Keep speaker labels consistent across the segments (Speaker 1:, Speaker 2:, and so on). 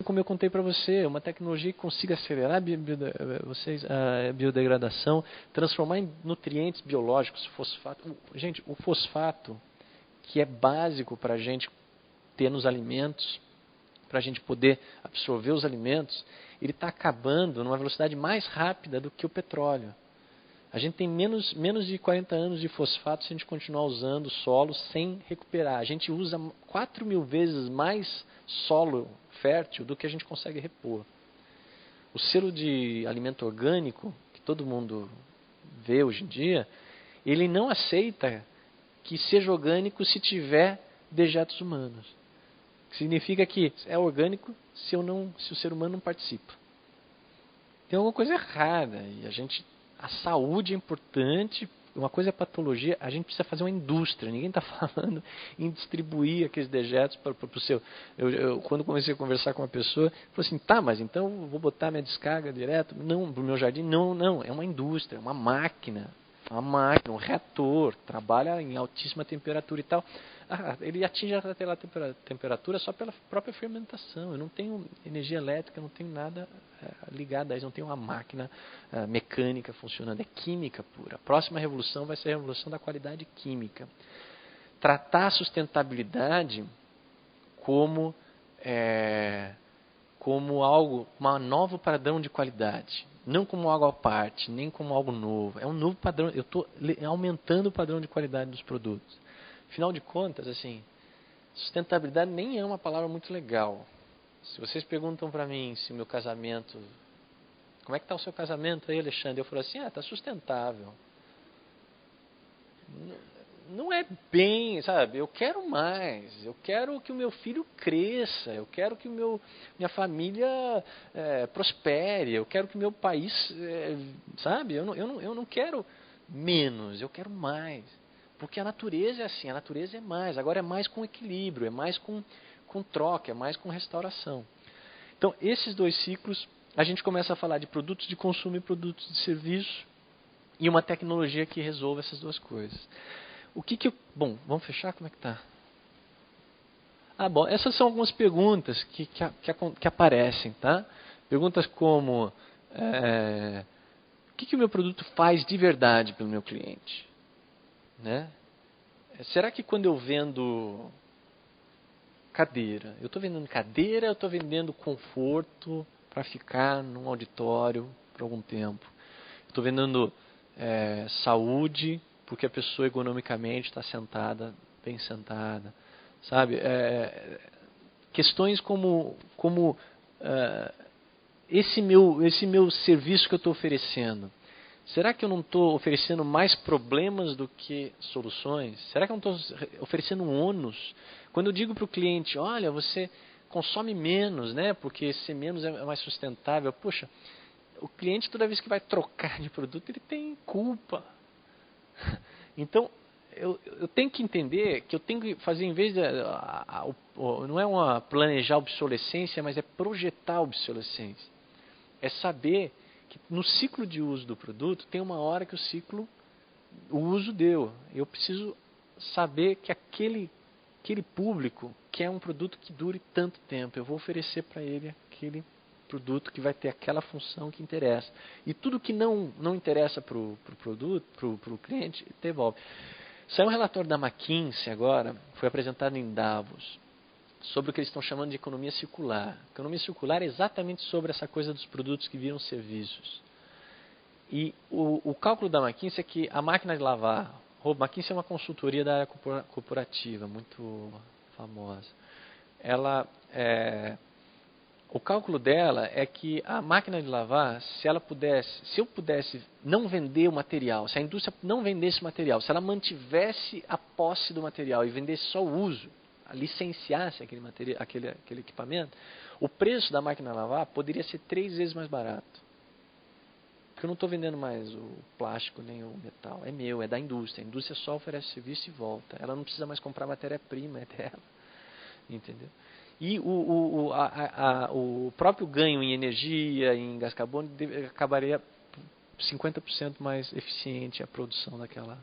Speaker 1: como eu contei para você, uma tecnologia que consiga acelerar a biodegradação, transformar em nutrientes biológicos, fosfato. Gente, o fosfato, que é básico para a gente ter nos alimentos, para a gente poder absorver os alimentos, ele está acabando numa velocidade mais rápida do que o petróleo. A gente tem menos de 40 anos de fosfato se a gente continuar usando solo sem recuperar. A gente usa 4.000 vezes mais solo fértil do que a gente consegue repor. O selo de alimento orgânico, que todo mundo vê hoje em dia, ele não aceita que seja orgânico se tiver dejetos humanos. Significa que é orgânico se o ser humano não participa. Tem alguma coisa errada e a saúde é importante. Uma coisa é patologia, a gente precisa fazer uma indústria. Ninguém está falando em distribuir aqueles dejetos para o seu... Quando comecei a conversar com uma pessoa, falei assim, tá, mas então eu vou botar minha descarga direto para o meu jardim? Não, é uma indústria, uma máquina, um reator, trabalha em altíssima temperatura e tal. Ele atinge aquela temperatura só pela própria fermentação. Eu não tenho energia elétrica, eu não tenho nada ligado a isso, não tenho uma máquina mecânica funcionando. É química pura. A próxima revolução vai ser a revolução da qualidade química. Tratar a sustentabilidade como algo, um novo padrão de qualidade. Não como algo à parte, nem como algo novo. É um novo padrão. Eu estou aumentando o padrão de qualidade dos produtos. Afinal de contas, assim, sustentabilidade nem é uma palavra muito legal. Se vocês perguntam para mim se o meu casamento... Como é que está o seu casamento aí, Alexandre? Eu falo assim, está sustentável. Não é bem, sabe? Eu quero mais. Eu quero que o meu filho cresça. Eu quero que minha família prospere. Eu quero que o meu país... sabe? Eu não quero menos. Eu quero mais. Porque a natureza é assim, a natureza é mais. Agora é mais com equilíbrio, é mais com troca, é mais com restauração. Então, esses dois ciclos, a gente começa a falar de produtos de consumo e produtos de serviço e uma tecnologia que resolve essas duas coisas. Bom, vamos fechar? Como é que está? Bom, essas são algumas perguntas que aparecem, tá? Perguntas como, o que o meu produto faz de verdade pelo meu cliente? Né? Será que quando eu vendo cadeira, eu estou vendendo cadeira, eu estou vendendo conforto para ficar num auditório por algum tempo? Estou vendendo saúde porque a pessoa economicamente está bem sentada, sabe? Questões como esse meu serviço que eu estou oferecendo. Será que eu não estou oferecendo mais problemas do que soluções? Será que eu não estou oferecendo um ônus? Quando eu digo para o cliente, olha, você consome menos, né? Porque ser menos é mais sustentável. Poxa, o cliente toda vez que vai trocar de produto, ele tem culpa. Então, eu tenho que entender que eu tenho que fazer, em vez de... não é uma planejar obsolescência, mas é projetar obsolescência. É saber que no ciclo de uso do produto tem uma hora que o uso deu. Eu preciso saber que aquele público quer um produto que dure tanto tempo. Eu vou oferecer para ele aquele produto que vai ter aquela função que interessa. E tudo que não interessa para o produto, para o cliente, devolve. Saiu um relatório da McKinsey agora, foi apresentado em Davos, sobre o que eles estão chamando de economia circular. Economia circular é exatamente sobre essa coisa dos produtos que viram serviços. E o cálculo da McKinsey é que a máquina de lavar... McKinsey é uma consultoria da área corporativa, muito famosa. O cálculo dela é que a máquina de lavar, se eu pudesse não vender o material, se a indústria não vendesse o material, se ela mantivesse a posse do material e vendesse só o uso, licenciasse aquele equipamento, o preço da máquina de lavar poderia ser 3 vezes mais barato. Porque eu não estou vendendo mais o plástico nem o metal. É meu, é da indústria. A indústria só oferece serviço e volta. Ela não precisa mais comprar matéria-prima, é dela. Entendeu? E o próprio ganho em energia, em gás carbônico, acabaria 50% mais eficiente a produção daquela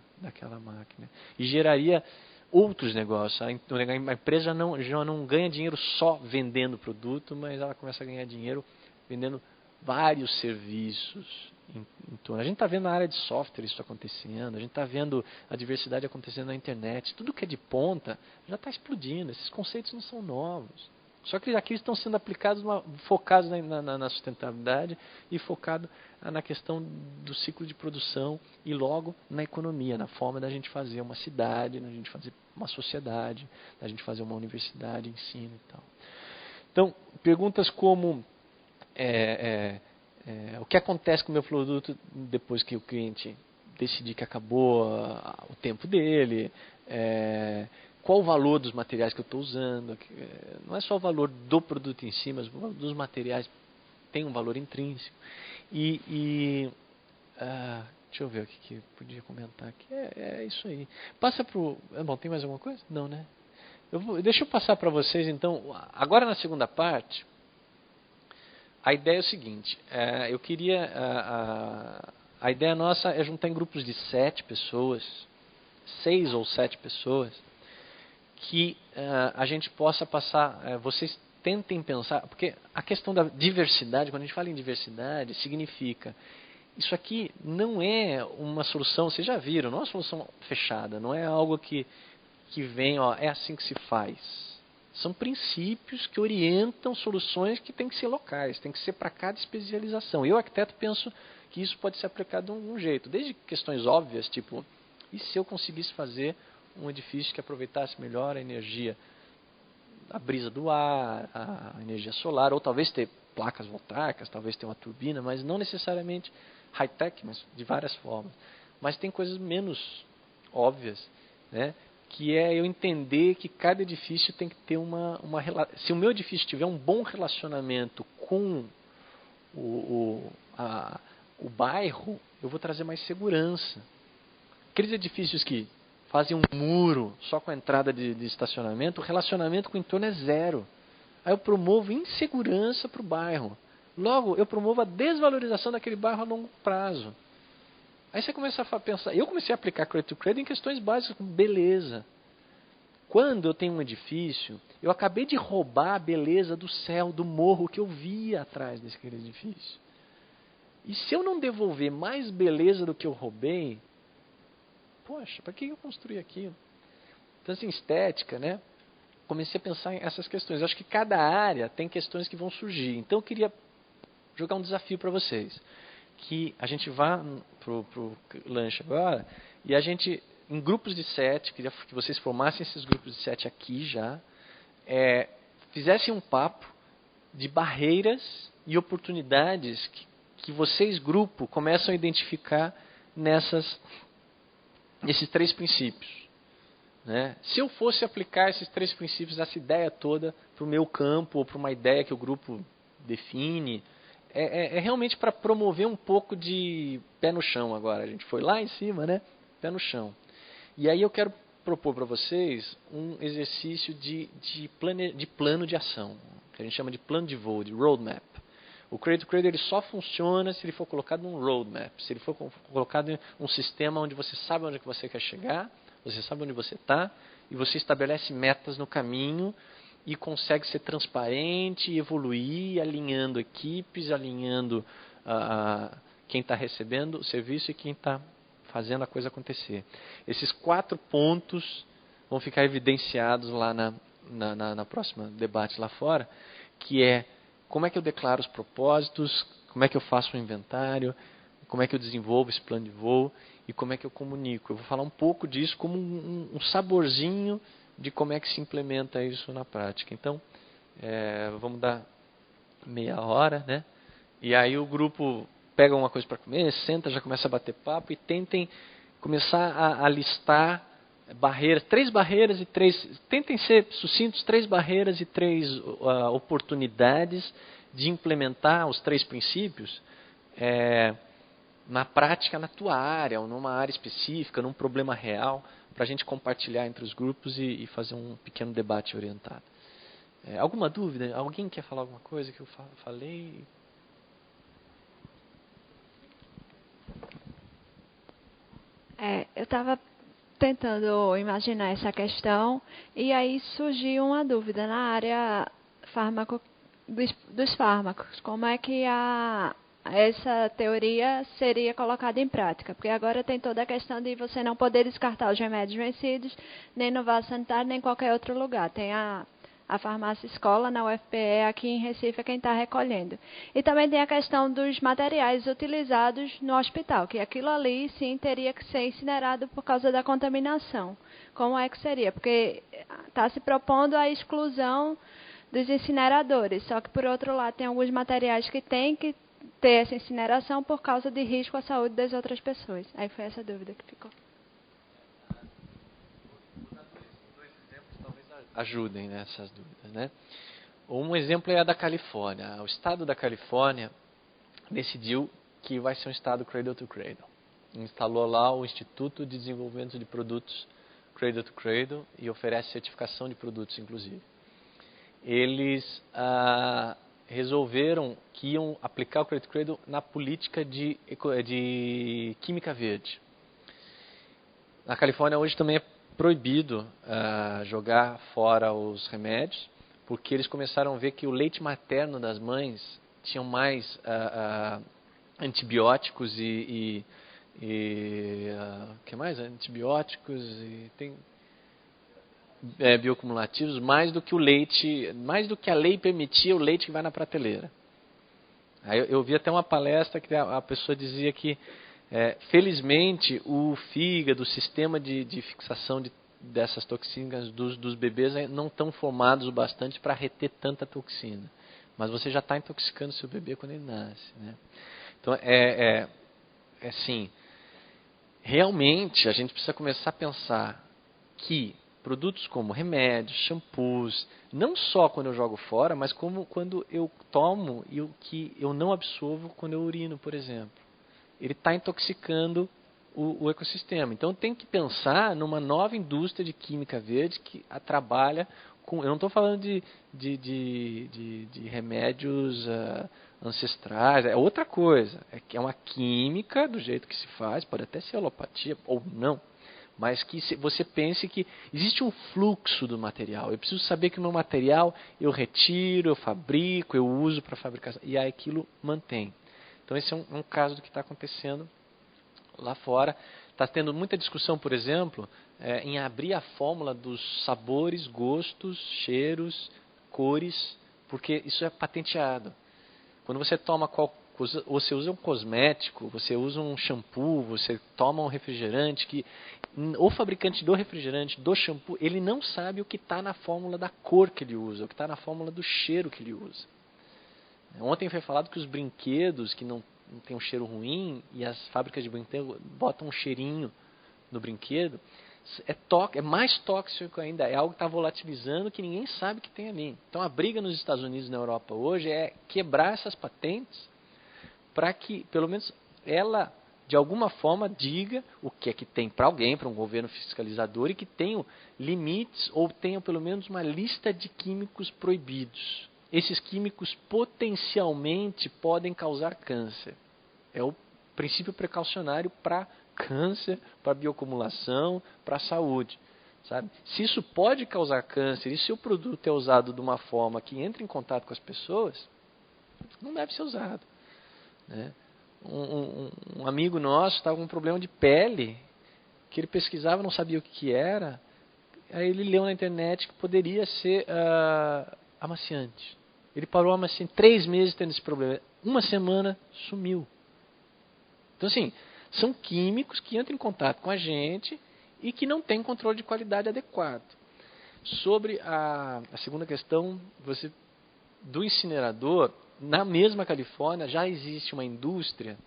Speaker 1: máquina. E geraria outros negócios. A empresa já não ganha dinheiro só vendendo produto, mas ela começa a ganhar dinheiro vendendo vários serviços em torno. A gente está vendo na área de software isso acontecendo, a gente está vendo a diversidade acontecendo na internet. Tudo que é de ponta já está explodindo. Esses conceitos não são novos. Só que aqui estão sendo aplicados, focados na sustentabilidade e focado na questão do ciclo de produção e logo na economia, na forma da gente fazer uma cidade, da gente fazer uma sociedade, da gente fazer uma universidade, ensino e tal. Então, perguntas como o que acontece com o meu produto depois que o cliente decidir que acabou o tempo dele, qual o valor dos materiais que eu estou usando. Não é só o valor do produto em si, mas o valor dos materiais tem um valor intrínseco. Deixa eu ver o que podia comentar aqui. É isso aí. Passa para o... Bom, tem mais alguma coisa? Não, né? Deixa eu passar para vocês, então. Agora, na segunda parte, a ideia é o seguinte. Eu queria... A ideia nossa é juntar em grupos de 7 pessoas, 6 ou 7 pessoas, que a gente possa passar, vocês tentem pensar, porque a questão da diversidade, quando a gente fala em diversidade, significa, isso aqui não é uma solução, vocês já viram, não é uma solução fechada, não é algo que vem, é assim que se faz. São princípios que orientam soluções que têm que ser locais, tem que ser para cada especialização. Eu, arquiteto, penso que isso pode ser aplicado de um jeito, desde questões óbvias, tipo, e se eu conseguisse fazer um edifício que aproveitasse melhor a energia, a brisa do ar, a energia solar, ou talvez ter placas voltaicas, talvez ter uma turbina, mas não necessariamente high-tech, mas de várias formas. Mas tem coisas menos óbvias, né? Que é eu entender que cada edifício tem que ter se o meu edifício tiver um bom relacionamento com o bairro, eu vou trazer mais segurança. Aqueles edifícios que fazem um muro só com a entrada de estacionamento, o relacionamento com o entorno é zero. Aí eu promovo insegurança para o bairro. Logo, eu promovo a desvalorização daquele bairro a longo prazo. Aí você começa a pensar... Eu comecei a aplicar Cradle to Cradle em questões básicas, como beleza. Quando eu tenho um edifício, eu acabei de roubar a beleza do céu, do morro que eu via atrás daquele edifício. E se eu não devolver mais beleza do que eu roubei... Poxa, para que eu construí aquilo? Então, assim, estética, né? Comecei a pensar essas questões. Acho que cada área tem questões que vão surgir. Então, eu queria jogar um desafio para vocês. Que a gente vá pro lanche agora e a gente, em grupos de 7, queria que vocês formassem esses grupos de 7 aqui já, fizessem um papo de barreiras e oportunidades que vocês, grupo, começam a identificar nesses 3 princípios. Né? Se eu fosse aplicar esses 3 princípios, essa ideia toda, para o meu campo, ou para uma ideia que o grupo define, é realmente para promover um pouco de pé no chão agora. A gente foi lá em cima, né? Pé no chão. E aí eu quero propor para vocês um exercício de plano de ação, que a gente chama de plano de voo, de roadmap. O Cradle to Cradle ele só funciona se ele for colocado num roadmap, se ele for colocado em um sistema onde você sabe onde é que você quer chegar, você sabe onde você está, e você estabelece metas no caminho e consegue ser transparente, evoluir, alinhando equipes, alinhando quem está recebendo o serviço e quem está fazendo a coisa acontecer. Esses 4 pontos vão ficar evidenciados lá na próxima debate lá fora, que é como é que eu declaro os propósitos, como é que eu faço o inventário, como é que eu desenvolvo esse plano de voo e como é que eu comunico. Eu vou falar um pouco disso como um saborzinho de como é que se implementa isso na prática. Então, vamos dar meia hora, né? E aí o grupo pega uma coisa para comer, senta, já começa a bater papo e tentem começar a listar barreiras, 3 barreiras e 3... Tentem ser sucintos, 3 barreiras e 3 oportunidades de implementar os 3 princípios na prática, na tua área, ou numa área específica, num problema real, para a gente compartilhar entre os grupos e fazer um pequeno debate orientado. Alguma dúvida? Alguém quer falar alguma coisa que eu falei?
Speaker 2: Eu estava tentando imaginar essa questão e aí surgiu uma dúvida na área dos fármacos. Como é que essa teoria seria colocada em prática? Porque agora tem toda a questão de você não poder descartar os remédios vencidos, nem no vaso sanitário, nem em qualquer outro lugar. Tem a farmácia escola na UFPE, aqui em Recife, é quem está recolhendo. E também tem a questão dos materiais utilizados no hospital, que aquilo ali, sim, teria que ser incinerado por causa da contaminação. Como é que seria? Porque está se propondo a exclusão dos incineradores, só que, por outro lado, tem alguns materiais que têm que ter essa incineração por causa de risco à saúde das outras pessoas. Aí foi essa dúvida que ficou.
Speaker 1: Ajudem nessas dúvidas, né? Um exemplo é a da Califórnia. O estado da Califórnia decidiu que vai ser um estado cradle to cradle. Instalou lá o Instituto de Desenvolvimento de Produtos Cradle to Cradle e oferece certificação de produtos, inclusive. Eles resolveram que iam aplicar o Cradle to Cradle na política de química verde. Na Califórnia hoje também é proibido jogar fora os remédios, porque eles começaram a ver que o leite materno das mães tinham mais antibióticos que mais? Antibióticos e tem bioacumulativos, mais do que o leite, mais do que a lei permitia o leite que vai na prateleira. Aí eu vi até uma palestra que a pessoa dizia que felizmente o fígado, o sistema de fixação dessas toxinas dos bebês não estão formados o bastante para reter tanta toxina. Mas você já está intoxicando seu bebê quando ele nasce, né? Então assim, realmente a gente precisa começar a pensar que produtos como remédios, shampoos, não só quando eu jogo fora, mas como quando eu tomo e o que eu não absorvo quando eu urino, por exemplo. Ele está intoxicando o ecossistema. Então tem que pensar numa nova indústria de química verde que trabalha com... Eu não estou falando de remédios ancestrais, é outra coisa. É uma química do jeito que se faz, pode até ser alopatia ou não, mas que você pense que existe um fluxo do material. Eu preciso saber que o meu material eu retiro, eu fabrico, eu uso para fabricar, e aí aquilo mantém. Então esse é um caso do que está acontecendo lá fora. Está tendo muita discussão, por exemplo, em abrir a fórmula dos sabores, gostos, cheiros, cores, porque isso é patenteado. Quando você toma você usa um cosmético, você usa um shampoo, você toma um refrigerante, que o fabricante do refrigerante, do shampoo, ele não sabe o que está na fórmula da cor que ele usa, o que está na fórmula do cheiro que ele usa. Ontem foi falado que os brinquedos que não tem um cheiro ruim e as fábricas de brinquedo botam um cheirinho no brinquedo, é mais tóxico ainda, é algo que está volatilizando que ninguém sabe que tem ali. Então a briga nos Estados Unidos e na Europa hoje é quebrar essas patentes para que, pelo menos, ela, de alguma forma, diga o que é que tem para alguém, para um governo fiscalizador, e que tenha limites ou tenha, pelo menos, uma lista de químicos proibidos. Esses químicos potencialmente podem causar câncer. É o princípio precaucionário para câncer, para bioacumulação, para a saúde. Sabe? Se isso pode causar câncer e se o produto é usado de uma forma que entra em contato com as pessoas, não deve ser usado. Né? Um amigo nosso estava com um problema de pele, que ele pesquisava, não sabia o que era, aí ele leu na internet que poderia ser amaciante. Ele parou amaciante, 3 meses tendo esse problema. 1 semana, sumiu. Então, assim, são químicos que entram em contato com a gente e que não têm controle de qualidade adequado. Sobre a segunda questão, do incinerador, na mesma Califórnia já existe uma indústria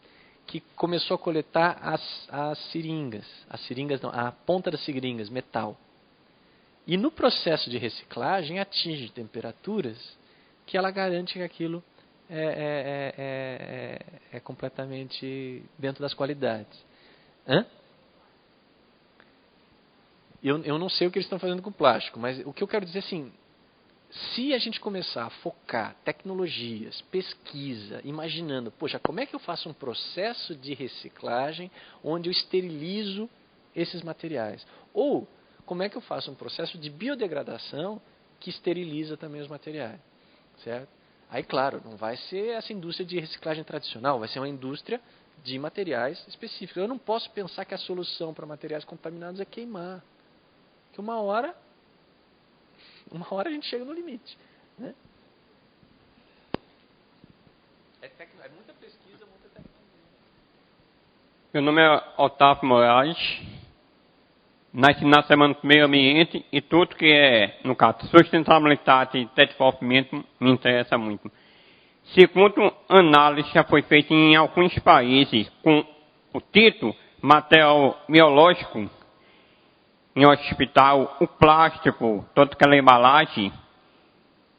Speaker 1: que começou a coletar as seringas. As seringas não, a ponta das seringas, metal. E no processo de reciclagem atinge temperaturas que ela garante que aquilo é completamente dentro das qualidades. Eu não sei o que eles estão fazendo com plástico, mas o que eu quero dizer assim, se a gente começar a focar tecnologias, pesquisa, imaginando, poxa, como é que eu faço um processo de reciclagem onde eu esterilizo esses materiais? Ou como é que eu faço um processo de biodegradação que esteriliza também os materiais? Certo? Aí, claro, não vai ser essa indústria de reciclagem tradicional, vai ser uma indústria de materiais específicos. Eu não posso pensar que a solução para materiais contaminados é queimar. Porque uma hora a gente chega no limite. Né? É muita pesquisa, muita tecnologia.
Speaker 3: Meu nome é Otávio Moraes. Nasci na Semana do Meio Ambiente e tudo que é, no caso, sustentabilidade e desenvolvimento me interessa muito. Segundo análise já foi feita em alguns países com o título material biológico em hospital, o plástico, toda aquela embalagem,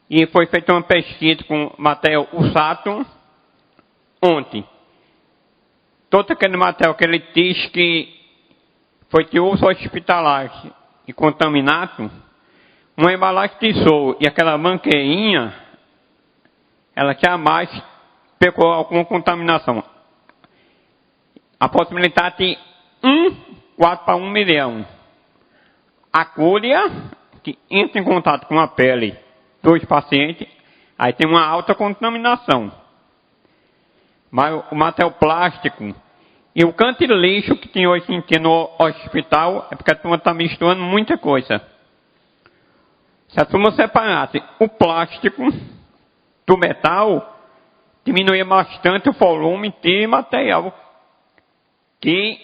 Speaker 3: e foi feita uma pesquisa com material usado ontem. Todo aquele material que ele diz que foi de uso hospitalar e contaminado, uma embalagem de soro e aquela mangueirinha, ela jamais pegou alguma contaminação. A possibilidade de 4 para 1 milhão. A agulha que entra em contato com a pele dos pacientes, aí tem uma alta contaminação. Mas o material plástico e o canto de lixo que tem hoje no hospital é porque a turma está misturando muita coisa. Se a turma separasse o plástico do metal, diminuía bastante o volume de material que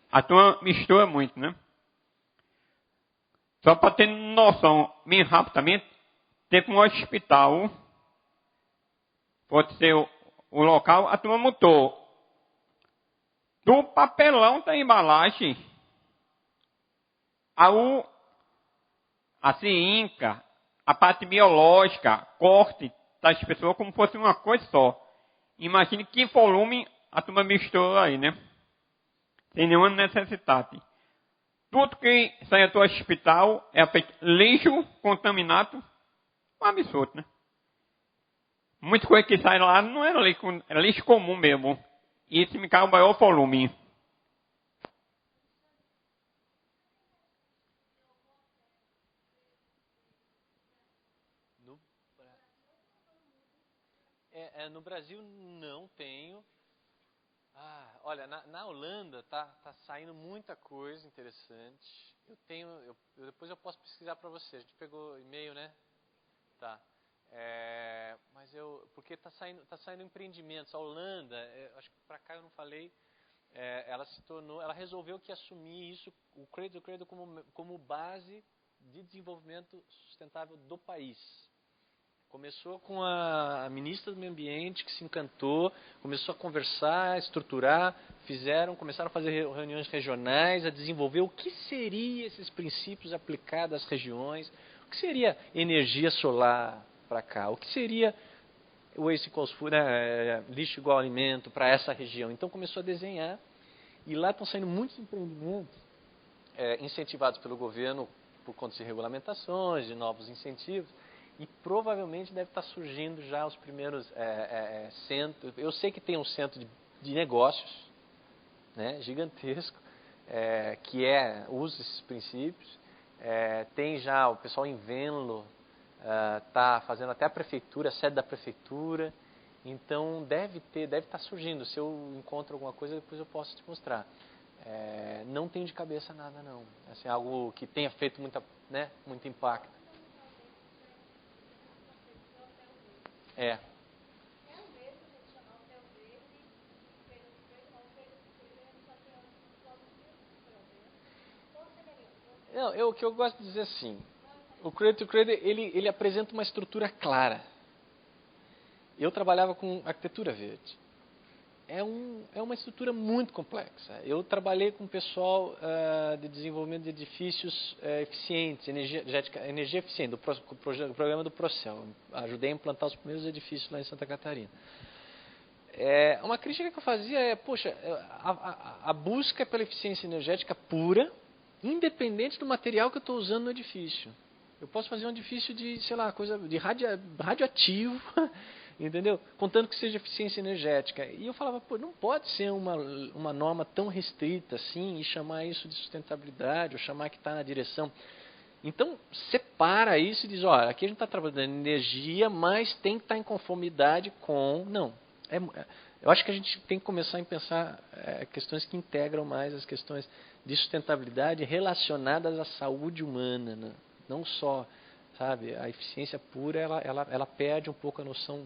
Speaker 3: a turma mistura muito, né? Só para ter noção, bem rapidamente, teve um hospital, pode ser o local, a turma mudou do papelão da embalagem a seringa, a parte biológica, corte das pessoas como fosse uma coisa só. Imagine que volume a turma misturou aí, né? Sem nenhuma necessidade. Tudo que sai do hospital é feito lixo contaminado, um absurdo, né? Muita coisa que sai lá não era lixo comum mesmo. E isso me cai o maior volume.
Speaker 1: No Brasil não tenho. Olha, na Holanda tá saindo muita coisa interessante. Depois eu posso pesquisar para você. A gente pegou e-mail, né? Tá. Porque tá saindo empreendimentos. A Holanda, acho que para cá eu não falei, ela resolveu que assumir isso, o Cradle to Cradle como base de desenvolvimento sustentável do país. Começou com a ministra do Meio Ambiente, que se encantou, começou a conversar, a estruturar, começaram a fazer reuniões regionais, a desenvolver o que seriam esses princípios aplicados às regiões, o que seria energia solar para cá, o que seria waste equals food, lixo igual alimento para essa região. Então começou a desenhar, e lá estão saindo muitos empreendimentos incentivados pelo governo por conta de regulamentações, de novos incentivos. E provavelmente deve estar surgindo já os primeiros centros. Eu sei que tem um centro de negócios, né, gigantesco, que usa esses princípios. Tem já o pessoal em Venlo, está fazendo até a prefeitura, a sede da prefeitura. Então deve estar surgindo. Se eu encontro alguma coisa, depois eu posso te mostrar. Não tenho de cabeça nada, não. Assim, algo que tenha feito muito impacto. O que eu gosto de dizer assim, o Cradle to Cradle, ele apresenta uma estrutura clara. Eu trabalhava com arquitetura verde. É uma estrutura muito complexa. Eu trabalhei com o pessoal de desenvolvimento de edifícios eficientes, energia eficiente, do programa do Procel. Ajudei a implantar os primeiros edifícios lá em Santa Catarina. Uma crítica que eu fazia a busca pela eficiência energética pura, independente do material que eu estou usando no edifício. Eu posso fazer um edifício de, sei lá, coisa de radioativo, Entendeu? Contanto que seja eficiência energética. E eu falava, pô, não pode ser uma norma tão restrita assim e chamar isso de sustentabilidade, ou chamar que está na direção. Então, separa isso e diz, olha, aqui a gente está trabalhando energia, mas tem que estar em conformidade com... Não. Eu acho que a gente tem que começar a pensar questões que integram mais as questões de sustentabilidade relacionadas à saúde humana, né? Não só, sabe, a eficiência pura, ela perde um pouco a noção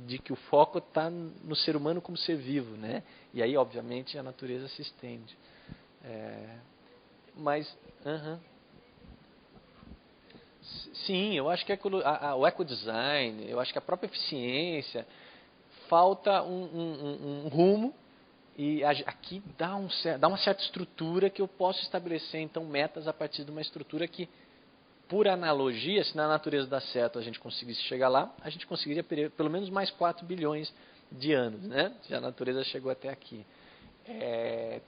Speaker 1: de que o foco está no ser humano como ser vivo, né? E aí, obviamente, a natureza se estende. Mas, sim, eu acho que o ecodesign, eu acho que a própria eficiência, falta um rumo, e aqui dá uma certa estrutura que eu posso estabelecer, então, metas a partir de uma estrutura que, por analogia, se na natureza dá certo a gente conseguisse chegar lá, a gente conseguiria pelo menos mais 4 bilhões de anos, né? Se a natureza chegou até aqui.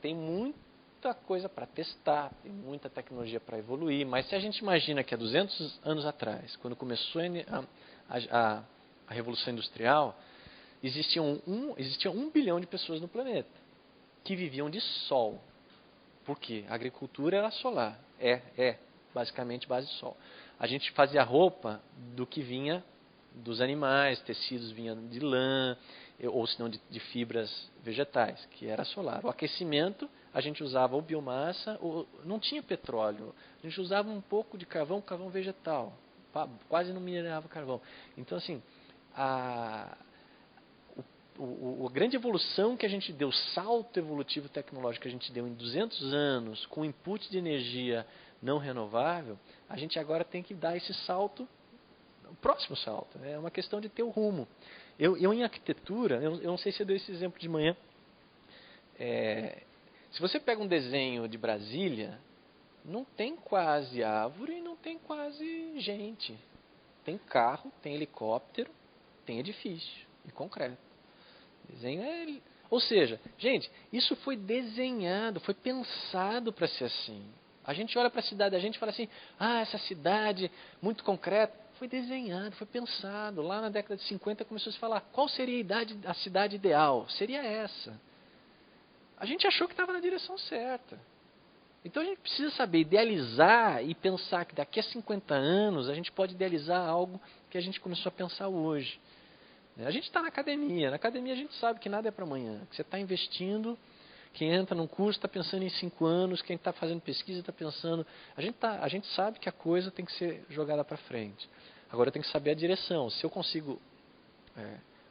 Speaker 1: Tem muita coisa para testar, tem muita tecnologia para evoluir, mas se a gente imagina que há 200 anos atrás, quando começou a Revolução Industrial, existia 1 bilhão de pessoas no planeta que viviam de sol. Por quê? A agricultura era solar. Basicamente base de sol. A gente fazia roupa do que vinha dos animais, tecidos vinham de lã, ou senão de fibras vegetais, que era solar. O aquecimento, a gente usava ou biomassa, ou não tinha petróleo. A gente usava um pouco de carvão vegetal. Quase não minerava carvão. Então, assim, a grande evolução que a gente deu, o salto evolutivo tecnológico que a gente deu em 200 anos, com input de energia não renovável, a gente agora tem que dar esse salto, o próximo salto. É uma questão de ter o rumo. Eu em arquitetura, eu não sei se eu dei esse exemplo de manhã, se você pega um desenho de Brasília, não tem quase árvore, não tem quase gente. Tem carro, tem helicóptero, tem edifício e concreto. Desenho Ou seja, gente, isso foi desenhado, foi pensado para ser assim. A gente olha para a cidade, a gente fala assim, essa cidade muito concreta, foi desenhado, foi pensado. Lá na década de 50 começou a se falar, qual seria a cidade ideal? Seria essa. A gente achou que estava na direção certa. Então a gente precisa saber idealizar e pensar que daqui a 50 anos a gente pode idealizar algo que a gente começou a pensar hoje. A gente está na academia a gente sabe que nada é para amanhã, que você está investindo, quem entra num curso está pensando em 5 anos, quem está fazendo pesquisa está pensando... A gente sabe que a coisa tem que ser jogada para frente. Agora eu tenho que saber a direção. Se eu consigo...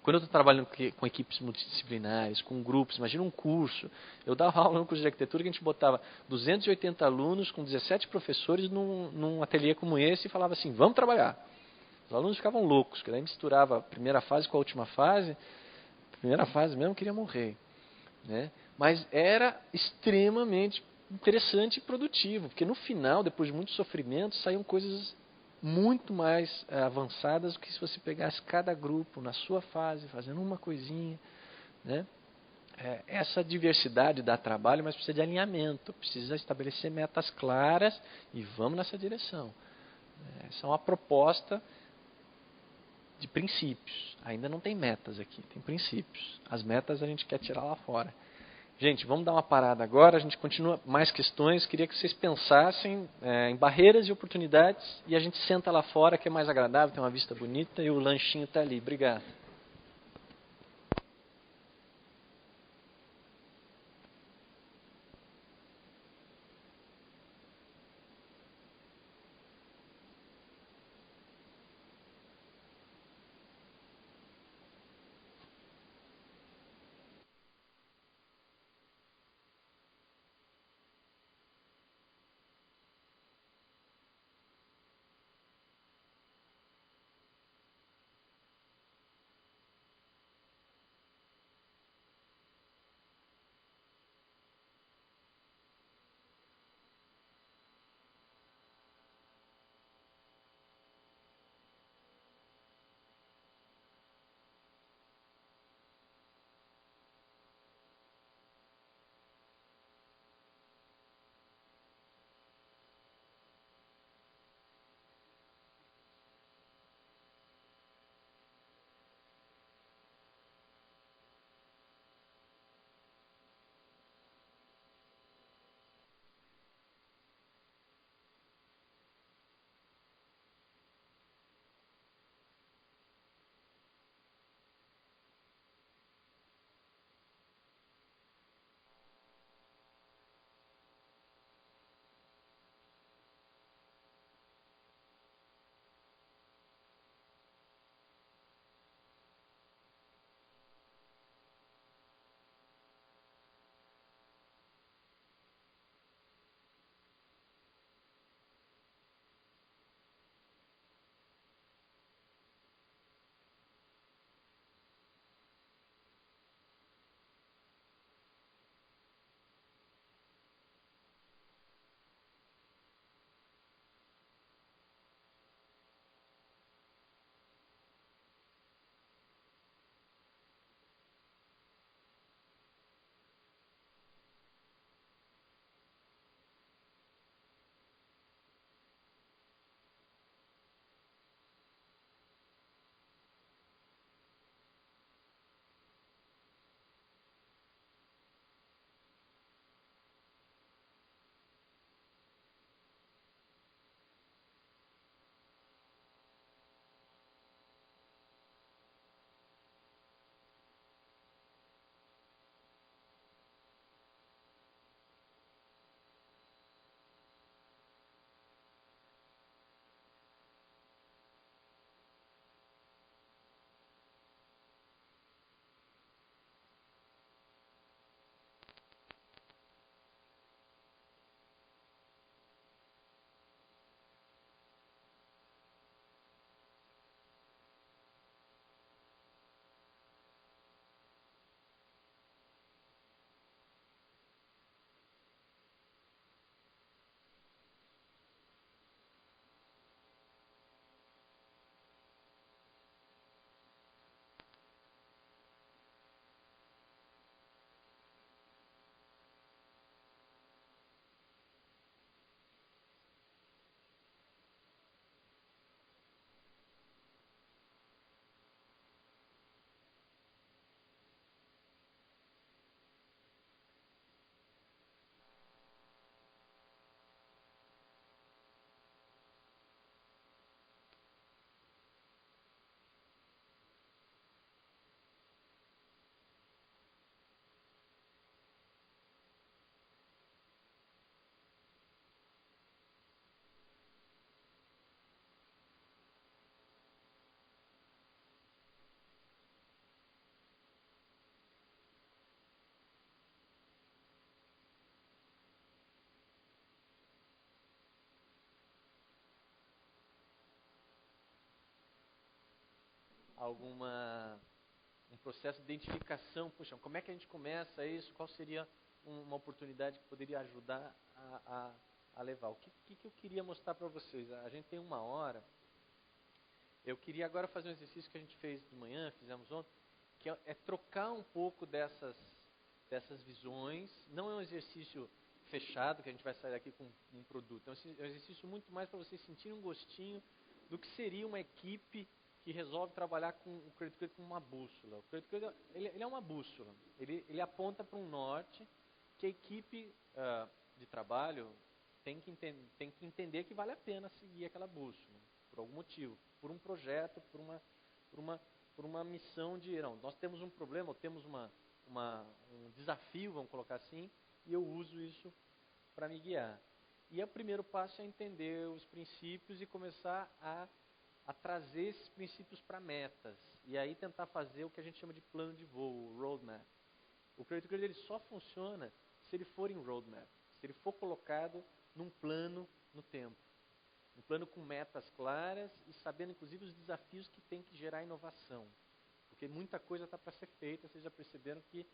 Speaker 1: Quando eu estou trabalhando com equipes multidisciplinares, com grupos, imagina um curso. Eu dava aula no curso de arquitetura que a gente botava 280 alunos com 17 professores num ateliê como esse e falava assim, vamos trabalhar. Os alunos ficavam loucos, porque daí misturava a primeira fase com a última fase. A primeira fase mesmo queria morrer. Né? Mas era extremamente interessante e produtivo, porque no final, depois de muito sofrimento, saíam coisas muito mais avançadas do que se você pegasse cada grupo na sua fase, fazendo uma coisinha. Né? Essa diversidade dá trabalho, mas precisa de alinhamento, precisa estabelecer metas claras e vamos nessa direção. Essa é uma proposta de princípios. Ainda não tem metas aqui, tem princípios. As metas a gente quer tirar lá fora. Gente, vamos dar uma parada agora, a gente continua mais questões. Queria que vocês pensassem em barreiras e oportunidades e a gente senta lá fora, que é mais agradável, tem uma vista bonita e o lanchinho está ali. Obrigado. um processo de identificação. Puxa, como é que a gente começa isso? Qual seria uma oportunidade que poderia ajudar a levar? O que eu queria mostrar para vocês? A gente tem 1 hora. Eu queria agora fazer um exercício que a gente fez de manhã, fizemos ontem, que é trocar um pouco dessas visões. Não é um exercício fechado, que a gente vai sair daqui com um produto. É um exercício muito mais para vocês sentirem um gostinho do que seria uma equipe que resolve trabalhar com o Credit Credit como uma bússola. O Credit Credit ele é uma bússola. Ele aponta para um norte que a equipe de trabalho tem que entender que vale a pena seguir aquela bússola, por algum motivo, por um projeto, por uma missão de... Não, nós temos um problema, ou temos um desafio, vamos colocar assim, e eu uso isso para me guiar. E o primeiro passo é entender os princípios e começar a trazer esses princípios para metas. E aí tentar fazer o que a gente chama de plano de voo, roadmap. O Credit Credit ele só funciona se ele for em roadmap, se ele for colocado num plano no tempo. Um plano com metas claras e sabendo inclusive os desafios que tem que gerar inovação. Porque muita coisa está para ser feita, vocês já perceberam que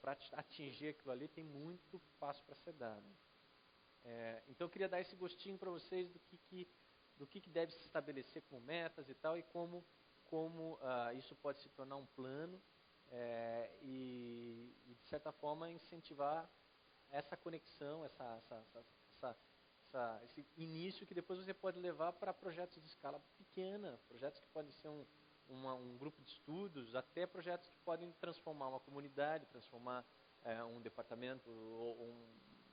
Speaker 1: para atingir aquilo ali tem muito passo para ser dado. Então eu queria dar esse gostinho para vocês do que deve se estabelecer como metas e tal, e como isso pode se tornar um plano e de certa forma incentivar essa conexão, esse início que depois você pode levar para projetos de escala pequena, projetos que podem ser um grupo de estudos, até projetos que podem transformar uma comunidade, transformar um departamento, ou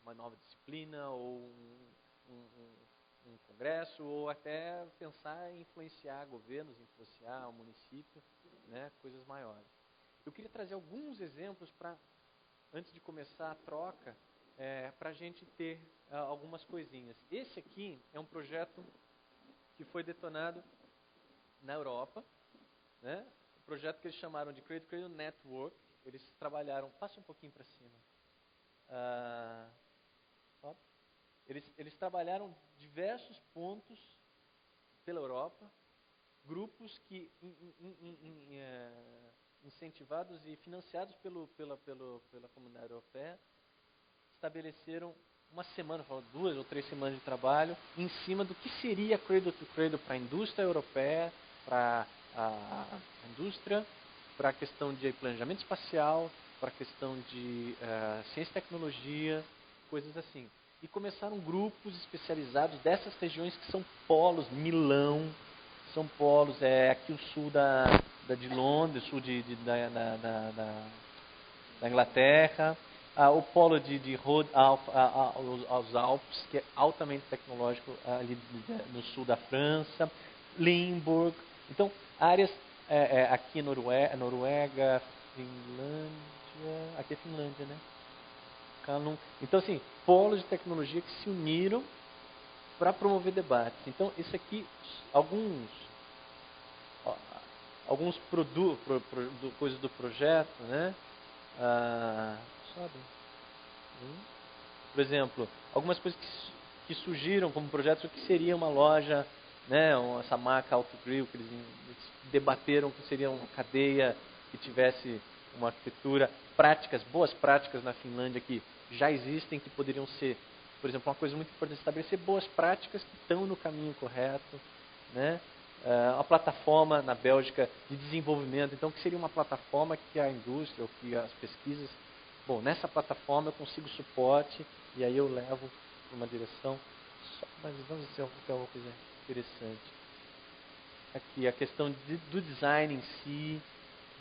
Speaker 1: uma nova disciplina, ou um congresso, ou até pensar em influenciar governos, influenciar o município, né, coisas maiores. Eu queria trazer alguns exemplos antes de começar a troca, para a gente ter algumas coisinhas. Esse aqui é um projeto que foi detonado na Europa, né? Um projeto que eles chamaram de Credit Credit Network. Eles trabalharam... Passa um pouquinho para cima. Eles trabalharam diversos pontos pela Europa, grupos que, incentivados e financiados pela comunidade europeia, estabeleceram uma semana, 2 ou 3 semanas de trabalho em cima do que seria Cradle to Cradle para a indústria europeia, para a indústria, para a questão de planejamento espacial, para a questão de ciência e tecnologia, coisas assim. E começaram grupos especializados dessas regiões que são polos. Milão, são polos, aqui o sul de Londres, sul da Inglaterra, o polo de Rhodes, aos Alpes, que é altamente tecnológico, ali no sul da França, Limburg. Então, áreas aqui Noruega, Finlândia, aqui é Finlândia, né? Então, assim, polos de tecnologia que se uniram para promover debates. Então, isso aqui, alguns coisas do projeto, né? Por exemplo, algumas coisas que surgiram como projetos, o que seria uma loja, né? Essa marca Autogrill, que eles debateram que seria uma cadeia que tivesse uma arquitetura, boas práticas na Finlândia que já existem, que poderiam ser, por exemplo, uma coisa muito importante, estabelecer boas práticas que estão no caminho correto, né? Uma plataforma na Bélgica de desenvolvimento, então que seria uma plataforma que a indústria ou que as pesquisas, nessa plataforma eu consigo suporte e aí eu levo para uma direção, mas vamos dizer uma coisa interessante. Aqui a questão do design em si,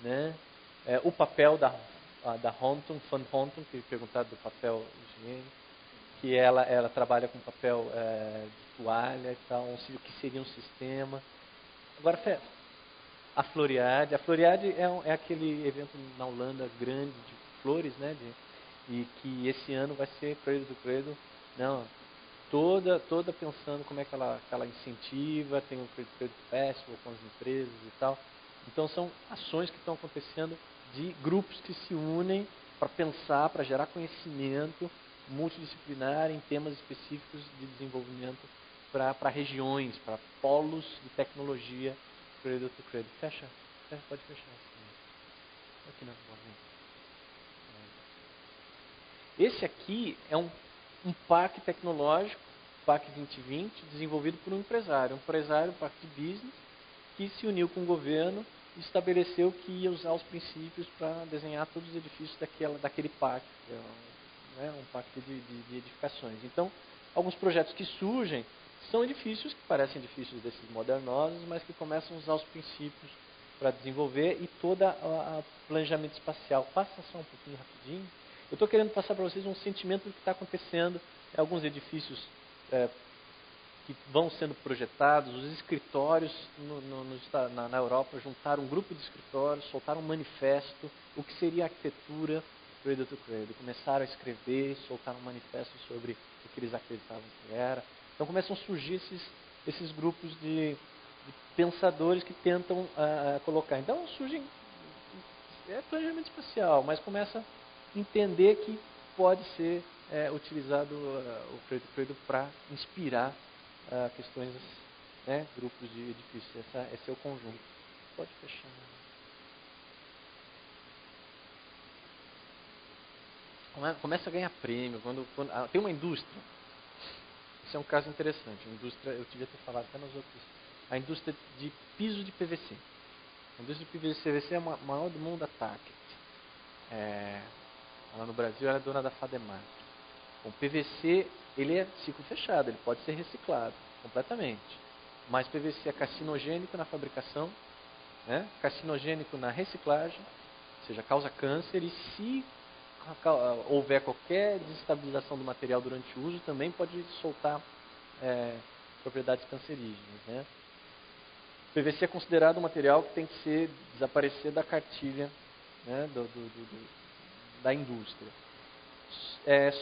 Speaker 1: né? O papel da Honton, Van Honton, que perguntado do papel higiênico, que ela trabalha com papel de toalha e tal, o que seria um sistema. Agora, a Floriade. A Floriade é aquele evento na Holanda grande de flores, né? E que esse ano vai ser Cradle to Cradle. Não, toda pensando como é que ela incentiva, tem o Cradle to Cradle Festival com as empresas e tal. Então são ações que estão acontecendo de grupos que se unem para pensar, para gerar conhecimento multidisciplinar em temas específicos de desenvolvimento para regiões, para polos de tecnologia cradle to cradle. Fecha, pode fechar. Aqui não, esse aqui é um parque tecnológico, PAC 2020, desenvolvido por um empresário, PAC de business, que se uniu com o governo e estabeleceu que ia usar os princípios para desenhar todos os edifícios daquele PAC, que é um PAC de edificações. Então, alguns projetos que surgem são edifícios que parecem edifícios desses modernosos, mas que começam a usar os princípios para desenvolver e todo o planejamento espacial. Passa só um pouquinho rapidinho. Eu estou querendo passar para vocês um sentimento do que está acontecendo em alguns edifícios que vão sendo projetados. Os escritórios na Europa juntaram um grupo de escritórios, soltaram um manifesto, o que seria a arquitetura cradle to cradle. Começaram a escrever, soltaram um manifesto sobre o que eles acreditavam que era. Então começam a surgir esses grupos de pensadores que tentam colocar. Então surgem planejamento espacial, mas começa a entender que pode ser utilizado o cradle to cradle para inspirar questões, grupos de edifícios. Esse é o conjunto. Pode fechar. Começa a ganhar prêmio. Tem uma indústria. Esse é um caso interessante. A indústria, eu devia ter falado até nos outros. A indústria de piso de PVC. A indústria de piso de PVC é a maior do mundo, a Target. Ela no Brasil ela é dona da Fademar. O PVC, ele é ciclo fechado, ele pode ser reciclado completamente. Mas PVC é carcinogênico na fabricação, carcinogênico na reciclagem, ou seja, causa câncer, e se houver qualquer desestabilização do material durante o uso, também pode soltar propriedades cancerígenas. O PVC é considerado um material que tem que desaparecer da cartilha da indústria.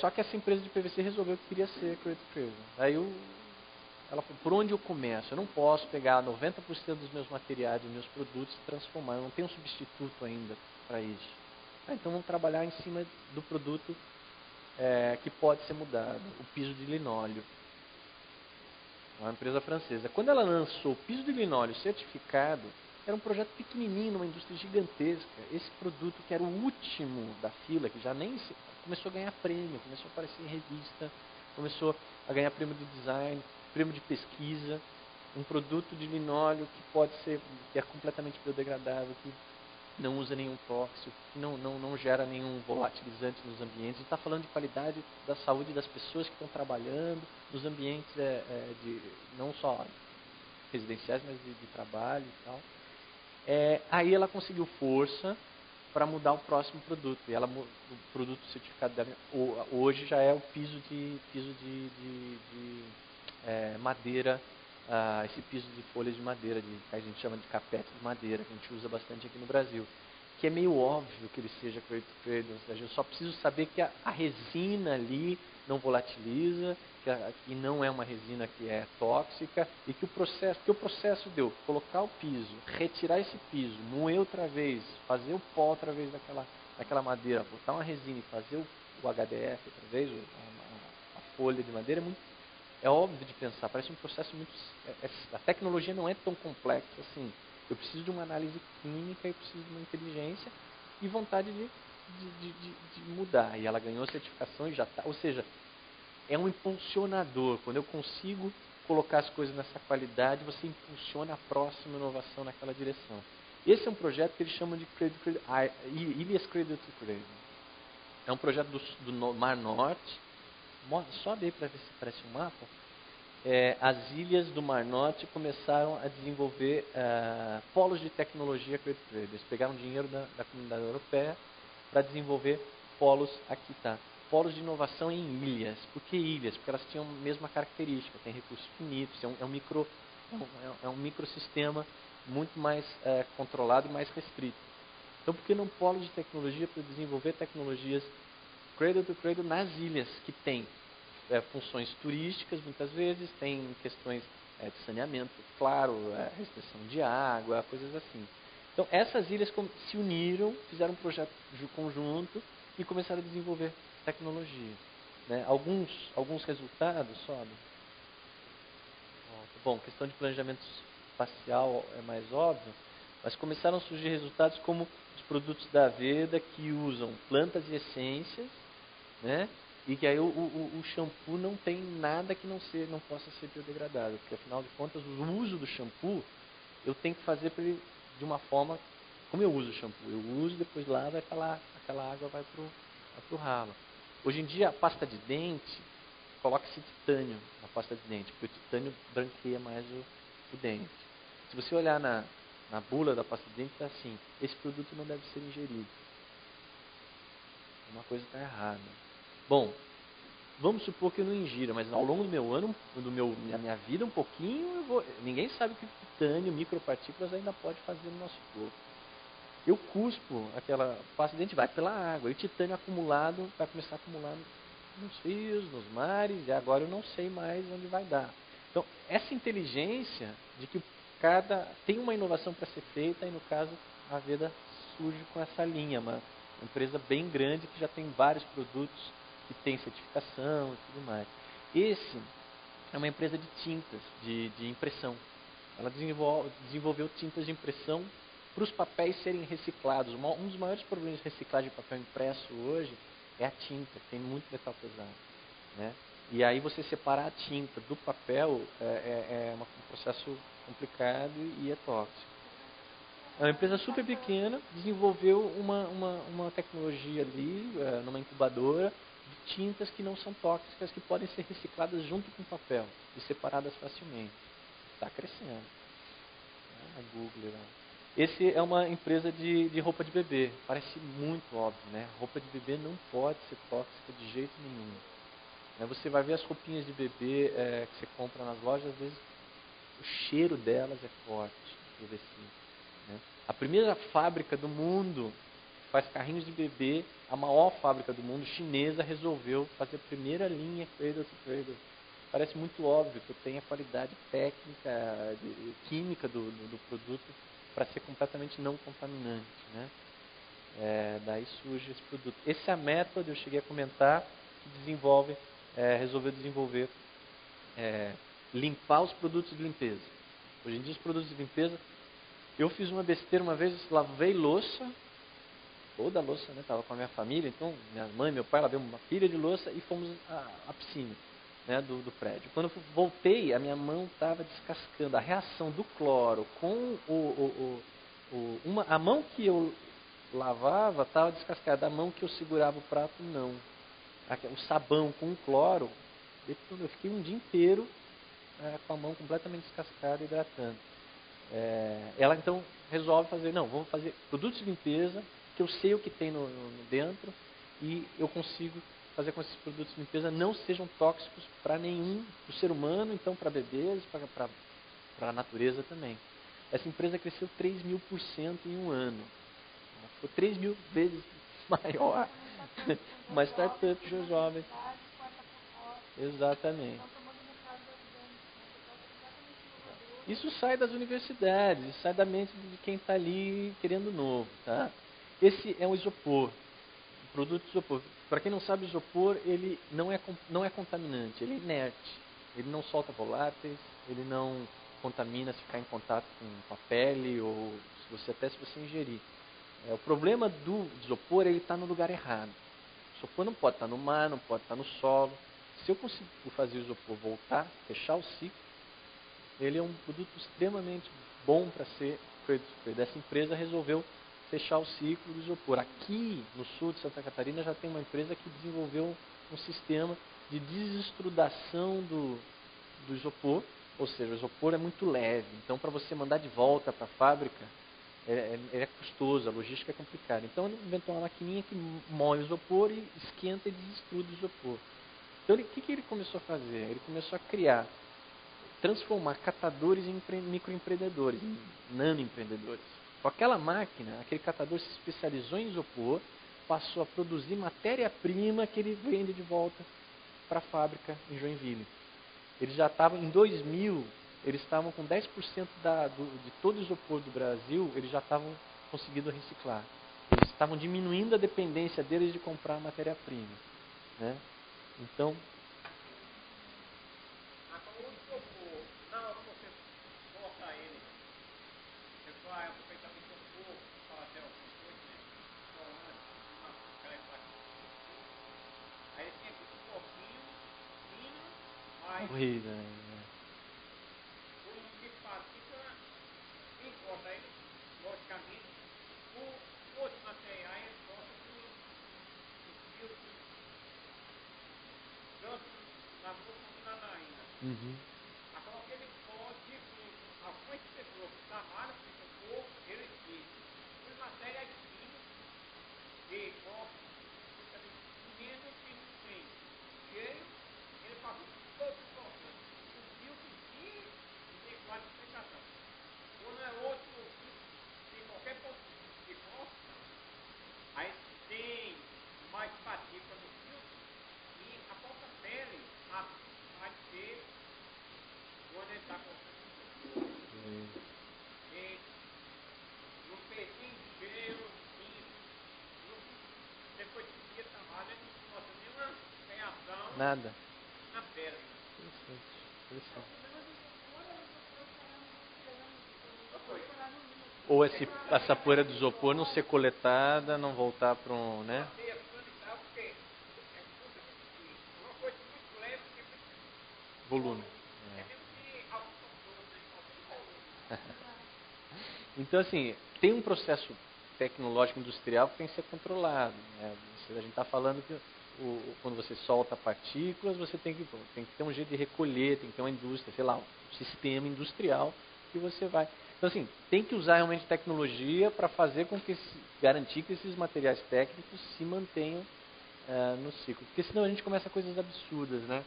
Speaker 1: Só que essa empresa de PVC resolveu que queria ser cradle to cradle. Aí ela falou, por onde eu começo? Eu não posso pegar 90% dos meus materiais, dos meus produtos e transformar. Eu não tenho um substituto ainda para isso. Então vamos trabalhar em cima do produto que pode ser mudado, o piso de linóleo. Uma empresa francesa. Quando ela lançou o piso de linóleo certificado, era um projeto pequenininho, numa indústria gigantesca. Esse produto, que era o último da fila, que já nem começou a ganhar prêmio, começou a aparecer em revista, começou a ganhar prêmio de design, prêmio de pesquisa. Um produto de linóleo que é completamente biodegradável, que não usa nenhum tóxico, que não gera nenhum volatilizante nos ambientes. A gente está falando de qualidade da saúde das pessoas que estão trabalhando nos ambientes não só residenciais, mas de trabalho e tal. Aí ela conseguiu força para mudar o próximo produto. E o produto certificado dela hoje já é o piso de madeira, esse piso de folhas de madeira, que a gente chama de capete de madeira, que a gente usa bastante aqui no Brasil. Que é meio óbvio que ele seja cradle to cradle, ou seja, eu só preciso saber que a resina ali não volatiliza, que não é uma resina que é tóxica, e que o processo deu colocar o piso, retirar esse piso, moer outra vez, fazer o pó outra vez daquela madeira, botar uma resina e fazer o HDF outra vez, a folha de madeira, é óbvio de pensar, parece um processo muito... A tecnologia não é tão complexa assim. Eu preciso de uma análise química, eu preciso de uma inteligência e vontade de mudar. E ela ganhou certificação e já está... Ou seja, é um impulsionador. Quando eu consigo colocar as coisas nessa qualidade, você impulsiona a próxima inovação naquela direção. Esse é um projeto que eles chamam de Ilhas Cradle to Cradle. É um projeto do Mar Norte. Sobe aí para ver se aparece um mapa. As ilhas do Mar Norte começaram a desenvolver polos de tecnologia cradle to cradle. Eles pegaram dinheiro da comunidade europeia para desenvolver polos, aqui tá, polos de inovação em ilhas. Por que ilhas? Porque elas tinham a mesma característica, tem recursos finitos, é um microsistema muito mais controlado e mais restrito. Então, por que não polo de tecnologia para desenvolver tecnologias cradle to cradle nas ilhas que tem funções turísticas, muitas vezes, tem questões de saneamento, claro, restrição de água, coisas assim. Então, essas ilhas se uniram, fizeram um projeto conjunto e começaram a desenvolver tecnologia. Alguns resultados, sobe. Bom, questão de planejamento espacial é mais óbvio, mas começaram a surgir resultados como os produtos da Veda que usam plantas e essências, né? E que aí o shampoo não tem nada que não possa ser biodegradável, porque afinal de contas o uso do shampoo eu tenho que fazer para ele de uma forma, como eu uso o shampoo, eu uso, depois lavo, aquela água vai pro ralo. Hoje em dia a pasta de dente, coloca-se titânio na pasta de dente, porque o titânio branqueia mais o dente. Se você olhar na bula da pasta de dente, está assim, esse produto não deve ser ingerido. Uma coisa está errada. Bom, vamos supor que eu não ingira, mas ao longo do meu ano, da minha vida, um pouquinho, ninguém sabe o que o titânio, micropartículas ainda pode fazer no nosso corpo. Eu cuspo aquela pasta de dente, vai pela água, e o titânio acumulado vai começar a acumular nos rios, nos mares, e agora eu não sei mais onde vai dar. Então, essa inteligência de que tem uma inovação para ser feita, e no caso, a Veda surge com essa linha, uma empresa bem grande que já tem vários produtos que tem certificação e tudo mais. Esse é uma empresa de tintas, de impressão. Ela desenvolveu tintas de impressão para os papéis serem reciclados. Um dos maiores problemas de reciclagem de papel impresso hoje é a tinta, tem muito metal pesado, né? E aí você separar a tinta do papel é um processo complicado e é tóxico. É uma empresa super pequena, desenvolveu uma tecnologia ali, numa incubadora, de tintas que não são tóxicas, que podem ser recicladas junto com o papel e separadas facilmente. Está crescendo. A Google lá. Esse é uma empresa de roupa de bebê. Parece muito óbvio, né? Roupa de bebê não pode ser tóxica de jeito nenhum. Você vai ver as roupinhas de bebê que você compra nas lojas, às vezes o cheiro delas é forte, né? A primeira fábrica do mundo que faz carrinhos de bebê, a maior fábrica do mundo, chinesa, resolveu fazer a primeira linha Cradle to Cradle. Parece muito óbvio que eu tenho a qualidade técnica, química do produto para ser completamente não contaminante, né? Daí surge esse produto. Esse é a método, eu cheguei a comentar, que resolveu desenvolver, limpar os produtos de limpeza. Hoje em dia os produtos de limpeza, eu fiz uma besteira uma vez, lavei louça, toda a louça, né? Estava com a minha família, então minha mãe, meu pai, lavei uma pilha de louça e fomos à piscina, né, do prédio. Quando eu voltei, a minha mão estava descascando. A reação do cloro com a mão que eu lavava estava descascada, a mão que eu segurava o prato não. O sabão com o cloro, eu fiquei um dia inteiro com a mão completamente descascada e hidratando. Ela então resolve fazer, vamos fazer produtos de limpeza, que eu sei o que tem no dentro, e eu consigo fazer com que esses produtos de limpeza não sejam tóxicos para nenhum, para o ser humano, então para bebês, para a natureza também. Essa empresa cresceu 3.000% em um ano. Ficou 3.000 vezes maior. Uma startup jovem. Exatamente. Isso sai das universidades, isso sai da mente de quem está ali querendo novo. Tá? Esse é um isopor, um produto de isopor. Para quem não sabe, o isopor ele não é contaminante, ele é inerte. Ele não solta voláteis, ele não contamina se ficar em contato com a pele ou se você ingerir. O problema do isopor, ele está no lugar errado. O isopor não pode estar no mar, não pode estar no solo. Se eu conseguir fazer o isopor voltar, fechar o ciclo, ele é um produto extremamente bom para ser feito. Essa empresa resolveu fechar o ciclo do isopor. Aqui no sul de Santa Catarina já tem uma empresa que desenvolveu um sistema de desestrudação do isopor, ou seja, o isopor é muito leve. Então, para você mandar de volta para a fábrica, é custoso, a logística é complicada. Então, ele inventou uma maquininha que moe o isopor e esquenta e desestruda o isopor. Então, o que ele começou a fazer? Ele começou a transformar catadores em microempreendedores, em nanoempreendedores. Com aquela máquina, aquele catador se especializou em isopor, passou a produzir matéria-prima que ele vende de volta para a fábrica em Joinville. Eles já estavam, em 2000, eles estavam com 10% de todo o isopor do Brasil, eles já estavam conseguindo reciclar. Eles estavam diminuindo a dependência deles de comprar matéria-prima, né? Então,
Speaker 3: Na hora que você colocar ele
Speaker 1: corrida. Uhum. Nada. Interessante. Interessante. Ou essa poeira do isopor não ser coletada, não voltar para um, né? Volume. É. Então, assim, tem um processo tecnológico industrial que tem que ser controlado. Né? A gente está falando que quando você solta partículas, você tem que ter um jeito de recolher, tem que ter uma indústria, sei lá, um sistema industrial que você vai. Então, assim, tem que usar realmente tecnologia para fazer com que garantir que esses materiais técnicos se mantenham no ciclo. Porque senão a gente começa coisas absurdas, né?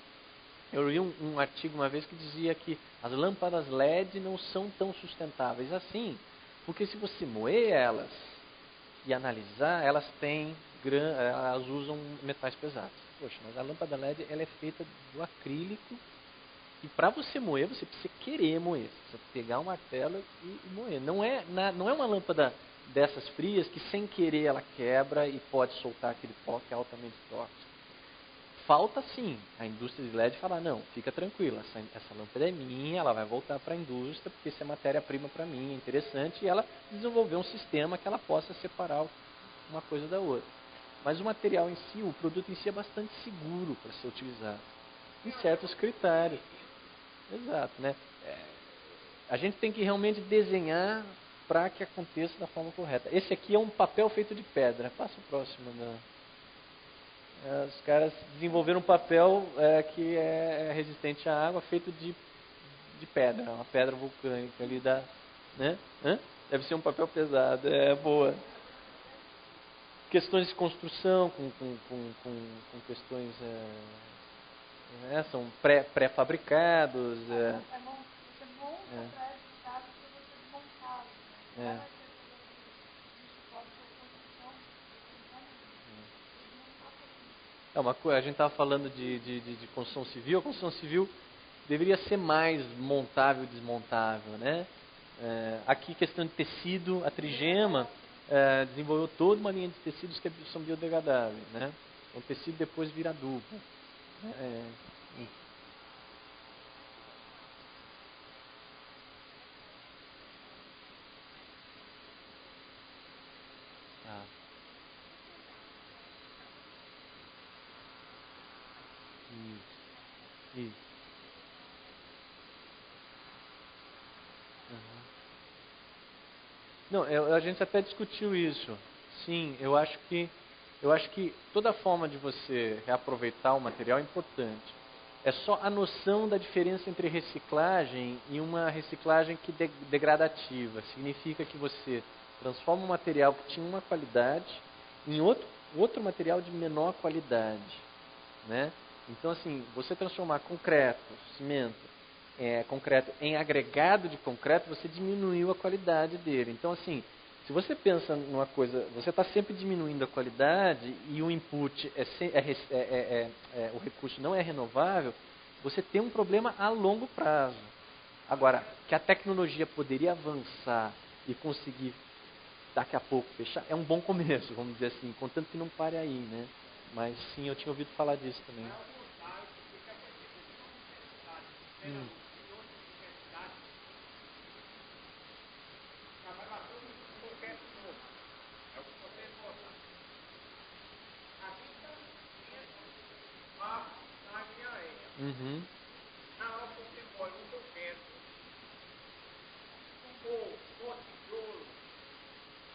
Speaker 1: Eu li um artigo uma vez que dizia que as lâmpadas LED não são tão sustentáveis assim, porque se você moer elas e analisar, elas usam metais pesados. Poxa, mas a lâmpada LED ela é feita do acrílico e para você moer, você precisa querer moer. Você precisa pegar um martelo e moer. Não é uma lâmpada dessas frias que sem querer ela quebra e pode soltar aquele pó que é altamente tóxico. Falta sim a indústria de LED falar, não, fica tranquila, essa lâmpada é minha, ela vai voltar para a indústria, porque isso é matéria-prima para mim, é interessante, e ela desenvolver um sistema que ela possa separar uma coisa da outra. Mas o material em si, o produto em si é bastante seguro para ser utilizado, em certos critérios. Exato, né? A gente tem que realmente desenhar para que aconteça da forma correta. Esse aqui é um papel feito de pedra. Passa o próximo, né? Os caras desenvolveram um papel que é resistente à água, feito de pedra, uma pedra vulcânica ali da, né? Deve ser um papel pesado, boa. Questões de construção, com questões são pré-fabricados.
Speaker 4: Você monta pré-fabricados para você desmontá-los.
Speaker 1: A gente estava falando de construção civil. A construção civil deveria ser mais montável e desmontável, né? Aqui, questão de tecido, a Trigema desenvolveu toda uma linha de tecidos que são biodegradáveis, né? O tecido depois vira adubo. Isso. Uhum. Não, a gente até discutiu isso. Sim, eu acho que toda forma de você reaproveitar o material é importante. É só a noção da diferença entre reciclagem e uma reciclagem que degradativa. Significa que você transforma um material que tinha uma qualidade em outro material de menor qualidade, né? Então, assim, você transformar concreto, cimento, concreto em agregado de concreto, você diminuiu a qualidade dele. Então, assim, se você pensa numa coisa, você está sempre diminuindo a qualidade e o input, o recurso não é renovável, você tem um problema a longo prazo. Agora, que a tecnologia poderia avançar e conseguir daqui a pouco fechar, é um bom começo, vamos dizer assim, contanto que não pare aí, né? Mas sim, eu tinha ouvido falar disso também. Uhum.
Speaker 3: olha, um concreto, ou tijolo,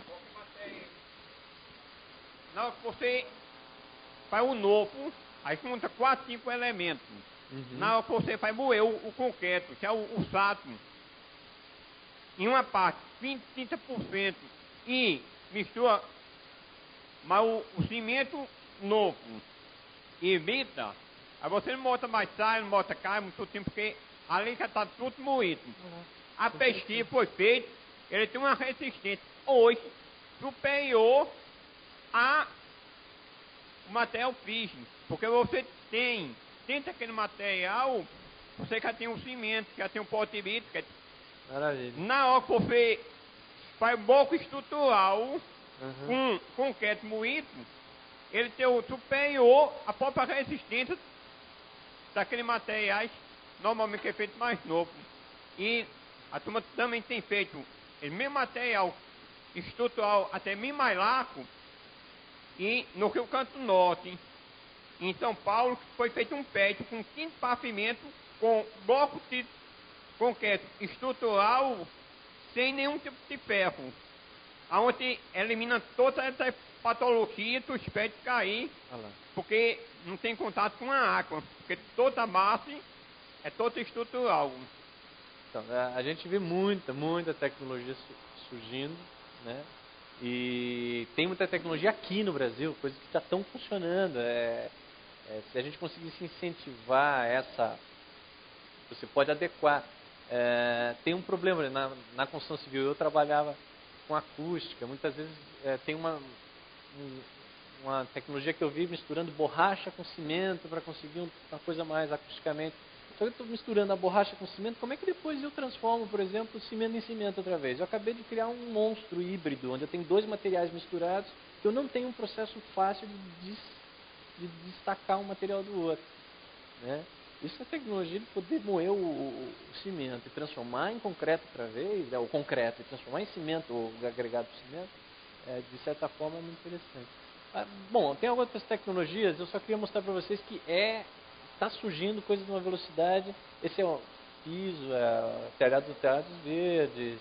Speaker 3: qualquer matéria. Na hora que você faz o novo, aí junta 4, 5 elementos. Na hora que você vai moer o concreto, que é o sato, em uma parte, 20, 30%, e mistura mas o cimento novo e evita, aí você não bota mais sal, não bota carne, muito tempo, porque ali já está tudo moído. A pesquisa foi feita, ele tem uma resistência hoje superior a o material virgem, porque você tem, dentro daquele material, você já tem um cimento, já tem um pote de
Speaker 1: Maravilha.
Speaker 3: na hora que você faz bloco estrutural, com concreto moído, ele tem o superior a própria resistência daqueles materiais, normalmente é feito mais novo. E a turma também tem feito o mesmo material estrutural, até mesmo mais largo, e no Rio Canto Norte, em São Paulo, foi feito um prédio com 15 pavimentos, com bloco de concreto estrutural, sem nenhum tipo de ferro, onde elimina toda essa patologia dos pés de cair, porque não tem contato com a água, porque toda a base é toda estrutural.
Speaker 1: Então, a gente vê muita tecnologia surgindo, né? E tem muita tecnologia aqui no Brasil, coisas que já estão funcionando. Se a gente conseguisse incentivar essa, você pode adequar. Tem um problema na construção civil. Eu trabalhava com acústica. Muitas vezes tem uma tecnologia que eu vi misturando borracha com cimento para conseguir uma coisa mais acusticamente. Só que eu estou misturando a borracha com cimento. Como é que depois eu transformo, por exemplo, o cimento em cimento outra vez? Eu acabei de criar um monstro híbrido, onde eu tenho dois materiais misturados, que eu não tenho um processo fácil de destacar um material do outro, né? Isso é tecnologia de poder moer o cimento e transformar em concreto outra vez, o concreto e transformar em cimento, ou agregado de cimento, de certa forma é muito interessante. Bom, tem algumas outras tecnologias, eu só queria mostrar para vocês que está surgindo coisas de uma velocidade. Esse é o piso, telhados verdes.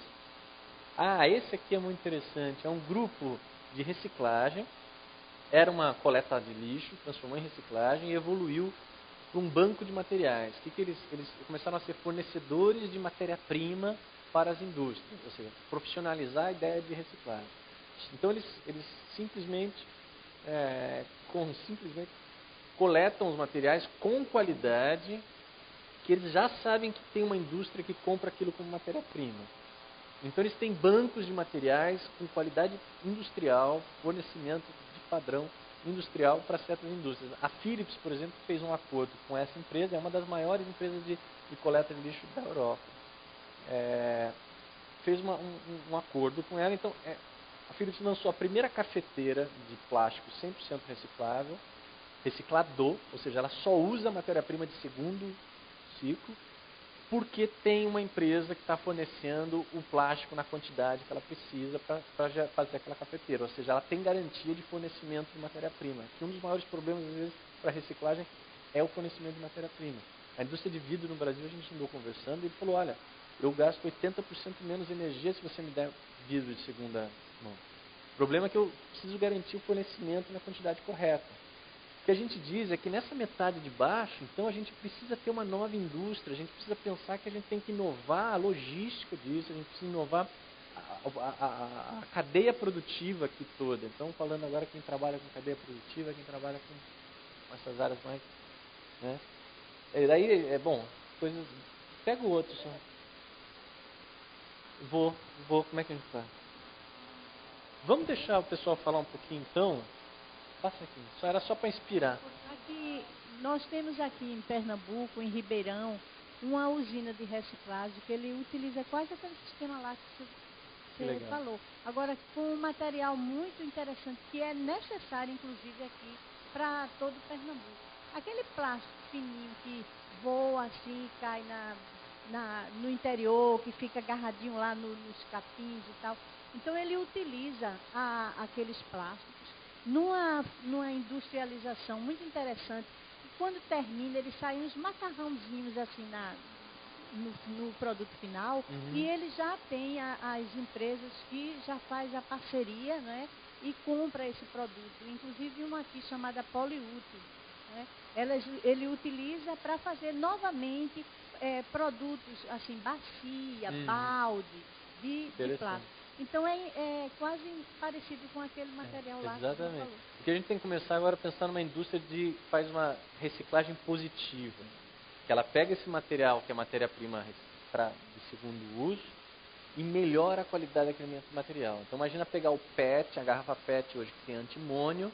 Speaker 1: Esse aqui é muito interessante, é um grupo de reciclagem, era uma coleta de lixo, transformou em reciclagem e evoluiu para um banco de materiais. Que eles começaram a ser fornecedores de matéria-prima para as indústrias, ou seja, profissionalizar a ideia de reciclagem. Então eles simplesmente coletam os materiais com qualidade, que eles já sabem que tem uma indústria que compra aquilo como matéria-prima. Então eles têm bancos de materiais com qualidade industrial, fornecimento de padrão industrial para certas indústrias. A Philips, por exemplo, fez um acordo com essa empresa, é uma das maiores empresas de coleta de lixo da Europa. Fez um acordo com ela. Então, a Philips lançou a primeira cafeteira de plástico 100% reciclador, ou seja, ela só usa matéria-prima de segundo ciclo, porque tem uma empresa que está fornecendo o plástico na quantidade que ela precisa para fazer aquela cafeteira. Ou seja, ela tem garantia de fornecimento de matéria-prima. Que um dos maiores problemas, às vezes, para a reciclagem é o fornecimento de matéria-prima. A indústria de vidro no Brasil, a gente andou conversando e ele falou, olha, eu gasto 80% menos energia se você me der vidro de segunda mão. O problema é que eu preciso garantir o fornecimento na quantidade correta. O que a gente diz é que nessa metade de baixo, então a gente precisa ter uma nova indústria, a gente precisa pensar que a gente tem que inovar a logística disso, a gente precisa inovar a cadeia produtiva aqui toda. Então, falando agora quem trabalha com cadeia produtiva, quem trabalha com essas áreas mais... Né? Daí, bom, coisas... Pega o outro só. Vou, como é que a gente está? Vamos deixar o pessoal falar um pouquinho então? Passa aqui, era só para inspirar.
Speaker 5: Aqui, nós temos aqui em Pernambuco, em Ribeirão, uma usina de reciclagem que ele utiliza quase aquele sistema lá que você falou. Agora, com um material muito interessante, que é necessário, inclusive, aqui para todo Pernambuco. Aquele plástico fininho que voa assim, cai no interior, que fica agarradinho lá nos capins e tal. Então, ele utiliza aqueles plásticos numa industrialização muito interessante. E quando termina, eles saem uns macarrãozinhos assim no produto final, e ele já tem as empresas que já faz a parceria, né, e compra esse produto. Inclusive uma aqui chamada Poliútil, né, ele utiliza para fazer novamente produtos assim, bacia, balde de plástico. Então é quase parecido com aquele material lá.
Speaker 1: Exatamente. Porque a gente tem que começar agora a pensar numa indústria que faz uma reciclagem positiva. Que ela pega esse material, que é matéria-prima de segundo uso, e melhora a qualidade daquele material. Então imagina pegar o PET, a garrafa PET hoje que tem antimônio,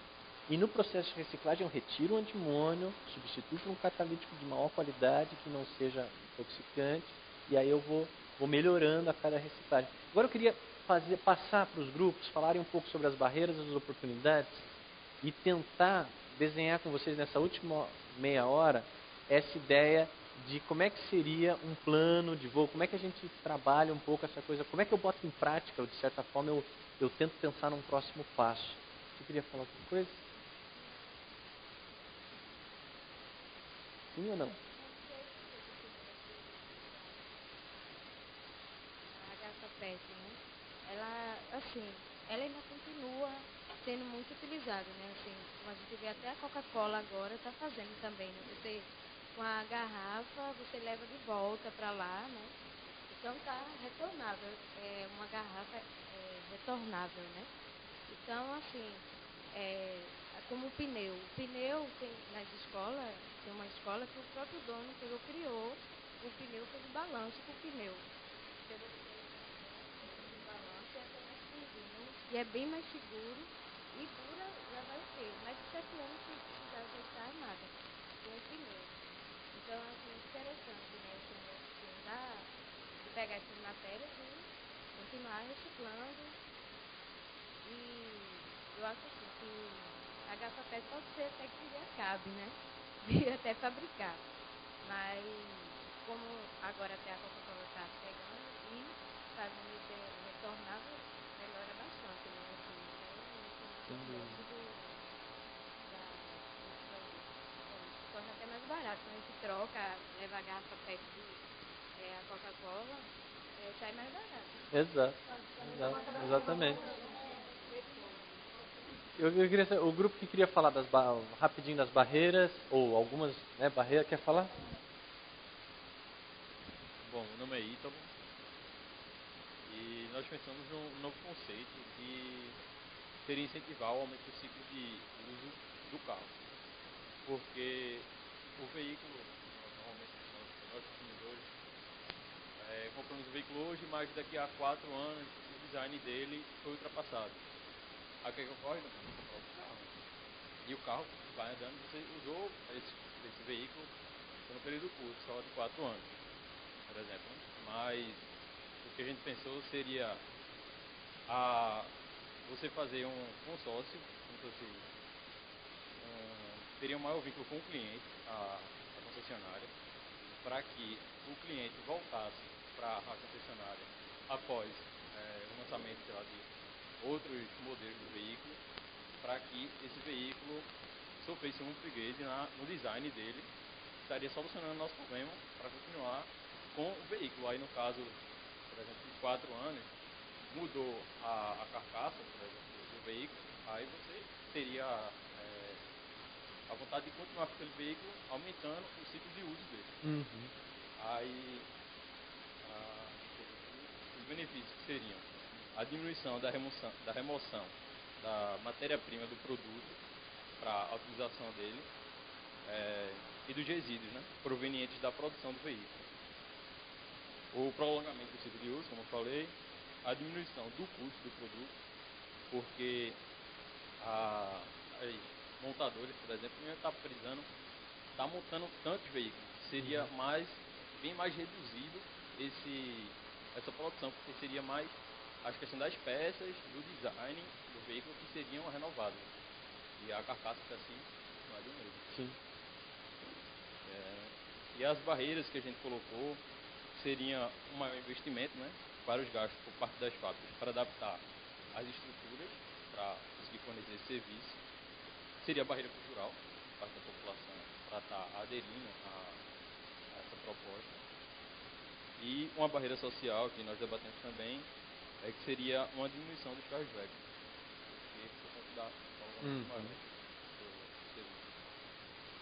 Speaker 1: e no processo de reciclagem eu retiro o antimônio, substituo por um catalítico de maior qualidade, que não seja intoxicante, e aí eu vou melhorando a cada reciclagem. Agora eu queria passar para os grupos, falarem um pouco sobre as barreiras e as oportunidades, e tentar desenhar com vocês nessa última meia hora essa ideia de como é que seria um plano de voo, como é que a gente trabalha um pouco essa coisa, como é que eu boto em prática, ou de certa forma eu tento pensar num próximo passo. Você queria falar alguma coisa? Sim ou não?
Speaker 6: A garrafa PET, né? Ela, assim, ela ainda continua sendo muito utilizada, né? Assim, a gente vê até a Coca-Cola agora está fazendo também, né? Você, com a garrafa, você leva de volta para lá, né? Então tá retornável, é uma garrafa retornável, né? Então, assim, como o pneu tem nas escolas, tem uma escola que o próprio dono criou o pneu, fez o balanço com o pneu. Balanço é até mais fininho e é bem mais seguro e dura, já vai ter mais de 7 anos sem precisar ajeitar nada com o pneu. Então, assim, interessante, né? De pegar essas matérias e continuar reciclando. E eu acho assim, que a garrafa PET pode ser até que já acabe, né? De até fabricar. Mas como agora até a Coca-Cola está pegando e fazendo isso retornável, melhora bastante, né? Assim, torna até mais barato. Quando a gente troca, leva a garrafa PET a Coca-Cola, sai mais barato.
Speaker 1: Exatamente. Eu queria saber, o grupo que queria falar rapidinho das barreiras, ou algumas barreiras, quer falar?
Speaker 7: Bom, meu nome é Ítalo e nós pensamos num novo conceito que seria incentivar o aumento do ciclo de uso do carro. Porque o veículo, normalmente nós consumidores, compramos o veículo hoje, mas daqui a 4 anos o design dele foi ultrapassado. Aí o que ocorre? Nós vamos comprar outro carro. E o carro vai andando, você usou esse veículo por um período curto, só de 4 anos, por exemplo. Mas o que a gente pensou seria você fazer um consórcio, como se fosse, teria um maior vínculo com o cliente, a concessionária, para que o cliente voltasse para a concessionária após o lançamento de outros modelos do veículo, para que esse veículo sofresse um upgrade no design dele, estaria solucionando o nosso problema para continuar com o veículo. Aí no caso, por exemplo, de 4 anos, mudou a carcaça, por exemplo, do veículo, aí você teria a vontade de continuar com aquele veículo, aumentando o ciclo de uso dele. Aí os benefícios que seriam a diminuição da remoção da matéria-prima do produto para a utilização dele e dos resíduos, né, provenientes da produção do veículo. O prolongamento do ciclo de uso, como eu falei, a diminuição do custo do produto, porque montadores, por exemplo, não está precisando estar montando tantos veículos. Seria bem mais reduzido essa produção, porque seria mais a questão das peças, do design do veículo que seriam renovadas. E a carcaça assim não é do mesmo.
Speaker 1: Sim.
Speaker 7: E as barreiras que a gente colocou seria um maior investimento, né, para os gastos por parte das fábricas para adaptar as estruturas para conseguir fornecer esse serviço. Seria a barreira cultural, parte da população, para estar aderindo a essa proposta. E uma barreira social que nós debatemos também é que seria uma diminuição dos chargebacks. Porque por conta da maior do serviço.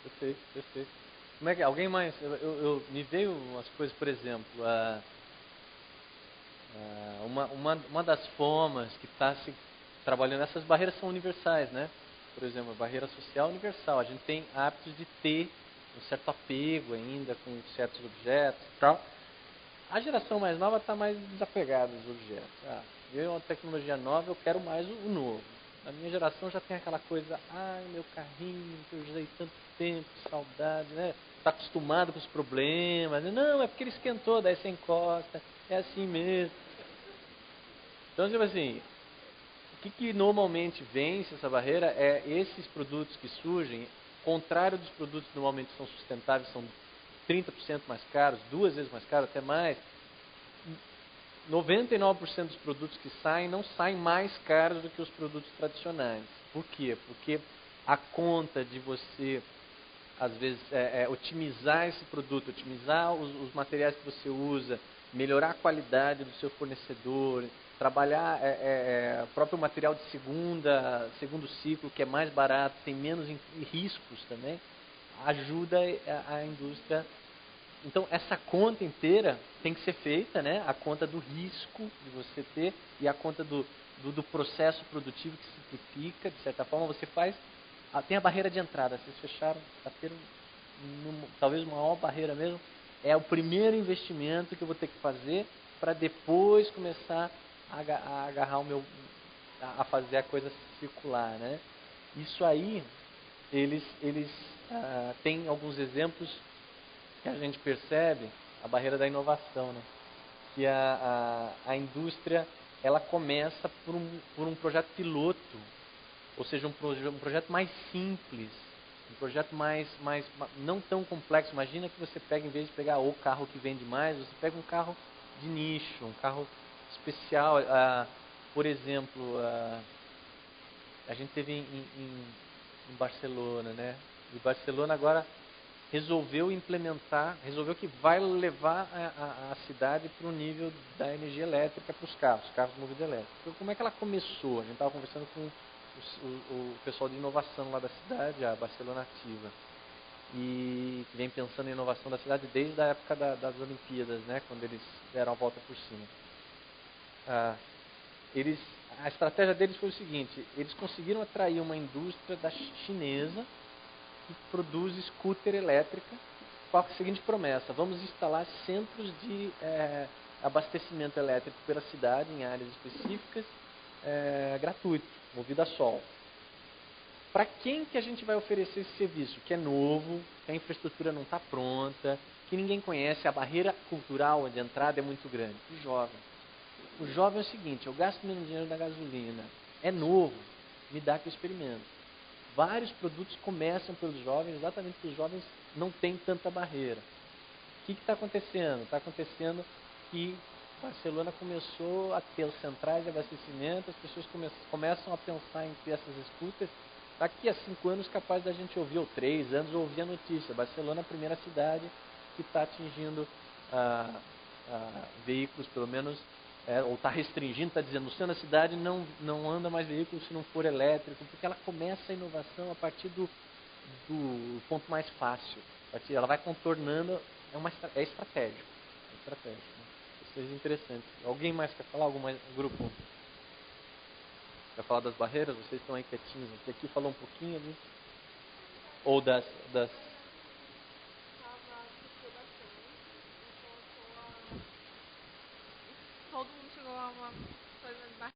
Speaker 1: Perfeito, perfeito. Como é que alguém mais? Me veio umas coisas, por exemplo, uma das formas que está se trabalhando, essas barreiras são universais, né? Por exemplo, a barreira social universal. A gente tem hábitos de ter um certo apego ainda com certos objetos e tal. A geração mais nova está mais desapegada dos objetos. Veio uma tecnologia nova, eu quero mais o novo. A minha geração já tem aquela coisa, meu carrinho que eu usei tanto tempo, saudade, né? Está acostumado com os problemas. Não, é porque ele esquentou, daí você encosta. É assim mesmo. Então, tipo assim, o que normalmente vence essa barreira é esses produtos que surgem, contrário dos produtos que normalmente são sustentáveis, são 30% mais caros, 2 vezes mais caros, até mais. 99% dos produtos que saem não saem mais caros do que os produtos tradicionais. Por quê? Porque a conta de você, às vezes, otimizar esse produto, otimizar os materiais que você usa, melhorar a qualidade do seu fornecedor, trabalhar o próprio material de segundo ciclo, que é mais barato, tem menos riscos também, ajuda a indústria. Então, essa conta inteira tem que ser feita, né? A conta do risco de você ter e a conta do processo produtivo que simplifica, de certa forma, você faz. Tem a barreira de entrada, vocês fecharam, talvez uma maior barreira mesmo, é o primeiro investimento que eu vou ter que fazer para depois começar a agarrar a fazer a coisa circular, né? Isso aí, eles têm alguns exemplos que a gente percebe, a barreira da inovação, né? Que a indústria, ela começa por um projeto piloto, ou seja, um projeto mais simples, um projeto mais não tão complexo. Imagina que você pega, em vez de pegar o carro que vende mais, você pega um carro de nicho, um carro especial. Por exemplo, a gente teve em Barcelona, né? E Barcelona agora resolveu que vai levar a cidade para o nível da energia elétrica para os carros movidos elétricos. Então, como é que ela começou? A gente estava conversando com o pessoal de inovação lá da cidade, a Barcelona Ativa, e que vem pensando em inovação da cidade desde a época das Olimpíadas, né, quando eles deram a volta por cima. A estratégia deles foi o seguinte: eles conseguiram atrair uma indústria chinesa que produz scooter elétrica com a seguinte promessa: vamos instalar centros de abastecimento elétrico pela cidade, em áreas específicas, gratuito, movido a sol. Para quem que a gente vai oferecer esse serviço? Que é novo, que a infraestrutura não está pronta, que ninguém conhece, a barreira cultural de entrada é muito grande. O jovem. O jovem é o seguinte: eu gasto menos dinheiro na gasolina, é novo, me dá que eu experimento. Vários produtos começam pelos jovens, exatamente porque os jovens não têm tanta barreira. O que está acontecendo? Está acontecendo que Barcelona começou a ter os centrais de abastecimento, as pessoas começam a pensar em ter essas scooters. Daqui a 5 anos, capaz da gente ouvir, ou 3 anos, ouvir a notícia: Barcelona é a primeira cidade que está atingindo veículos, pelo menos, ou está restringindo, está dizendo, no centro da cidade não anda mais veículo se não for elétrico, porque ela começa a inovação a partir do ponto mais fácil. Ela vai contornando, é estratégico. É estratégico, né? Isso é interessante. Alguém mais quer falar? Algum grupo? Quer falar das barreiras? Vocês estão aí quietinhos. Aqui falou um pouquinho ali. Ou das
Speaker 4: todo mundo chegou a uma coisa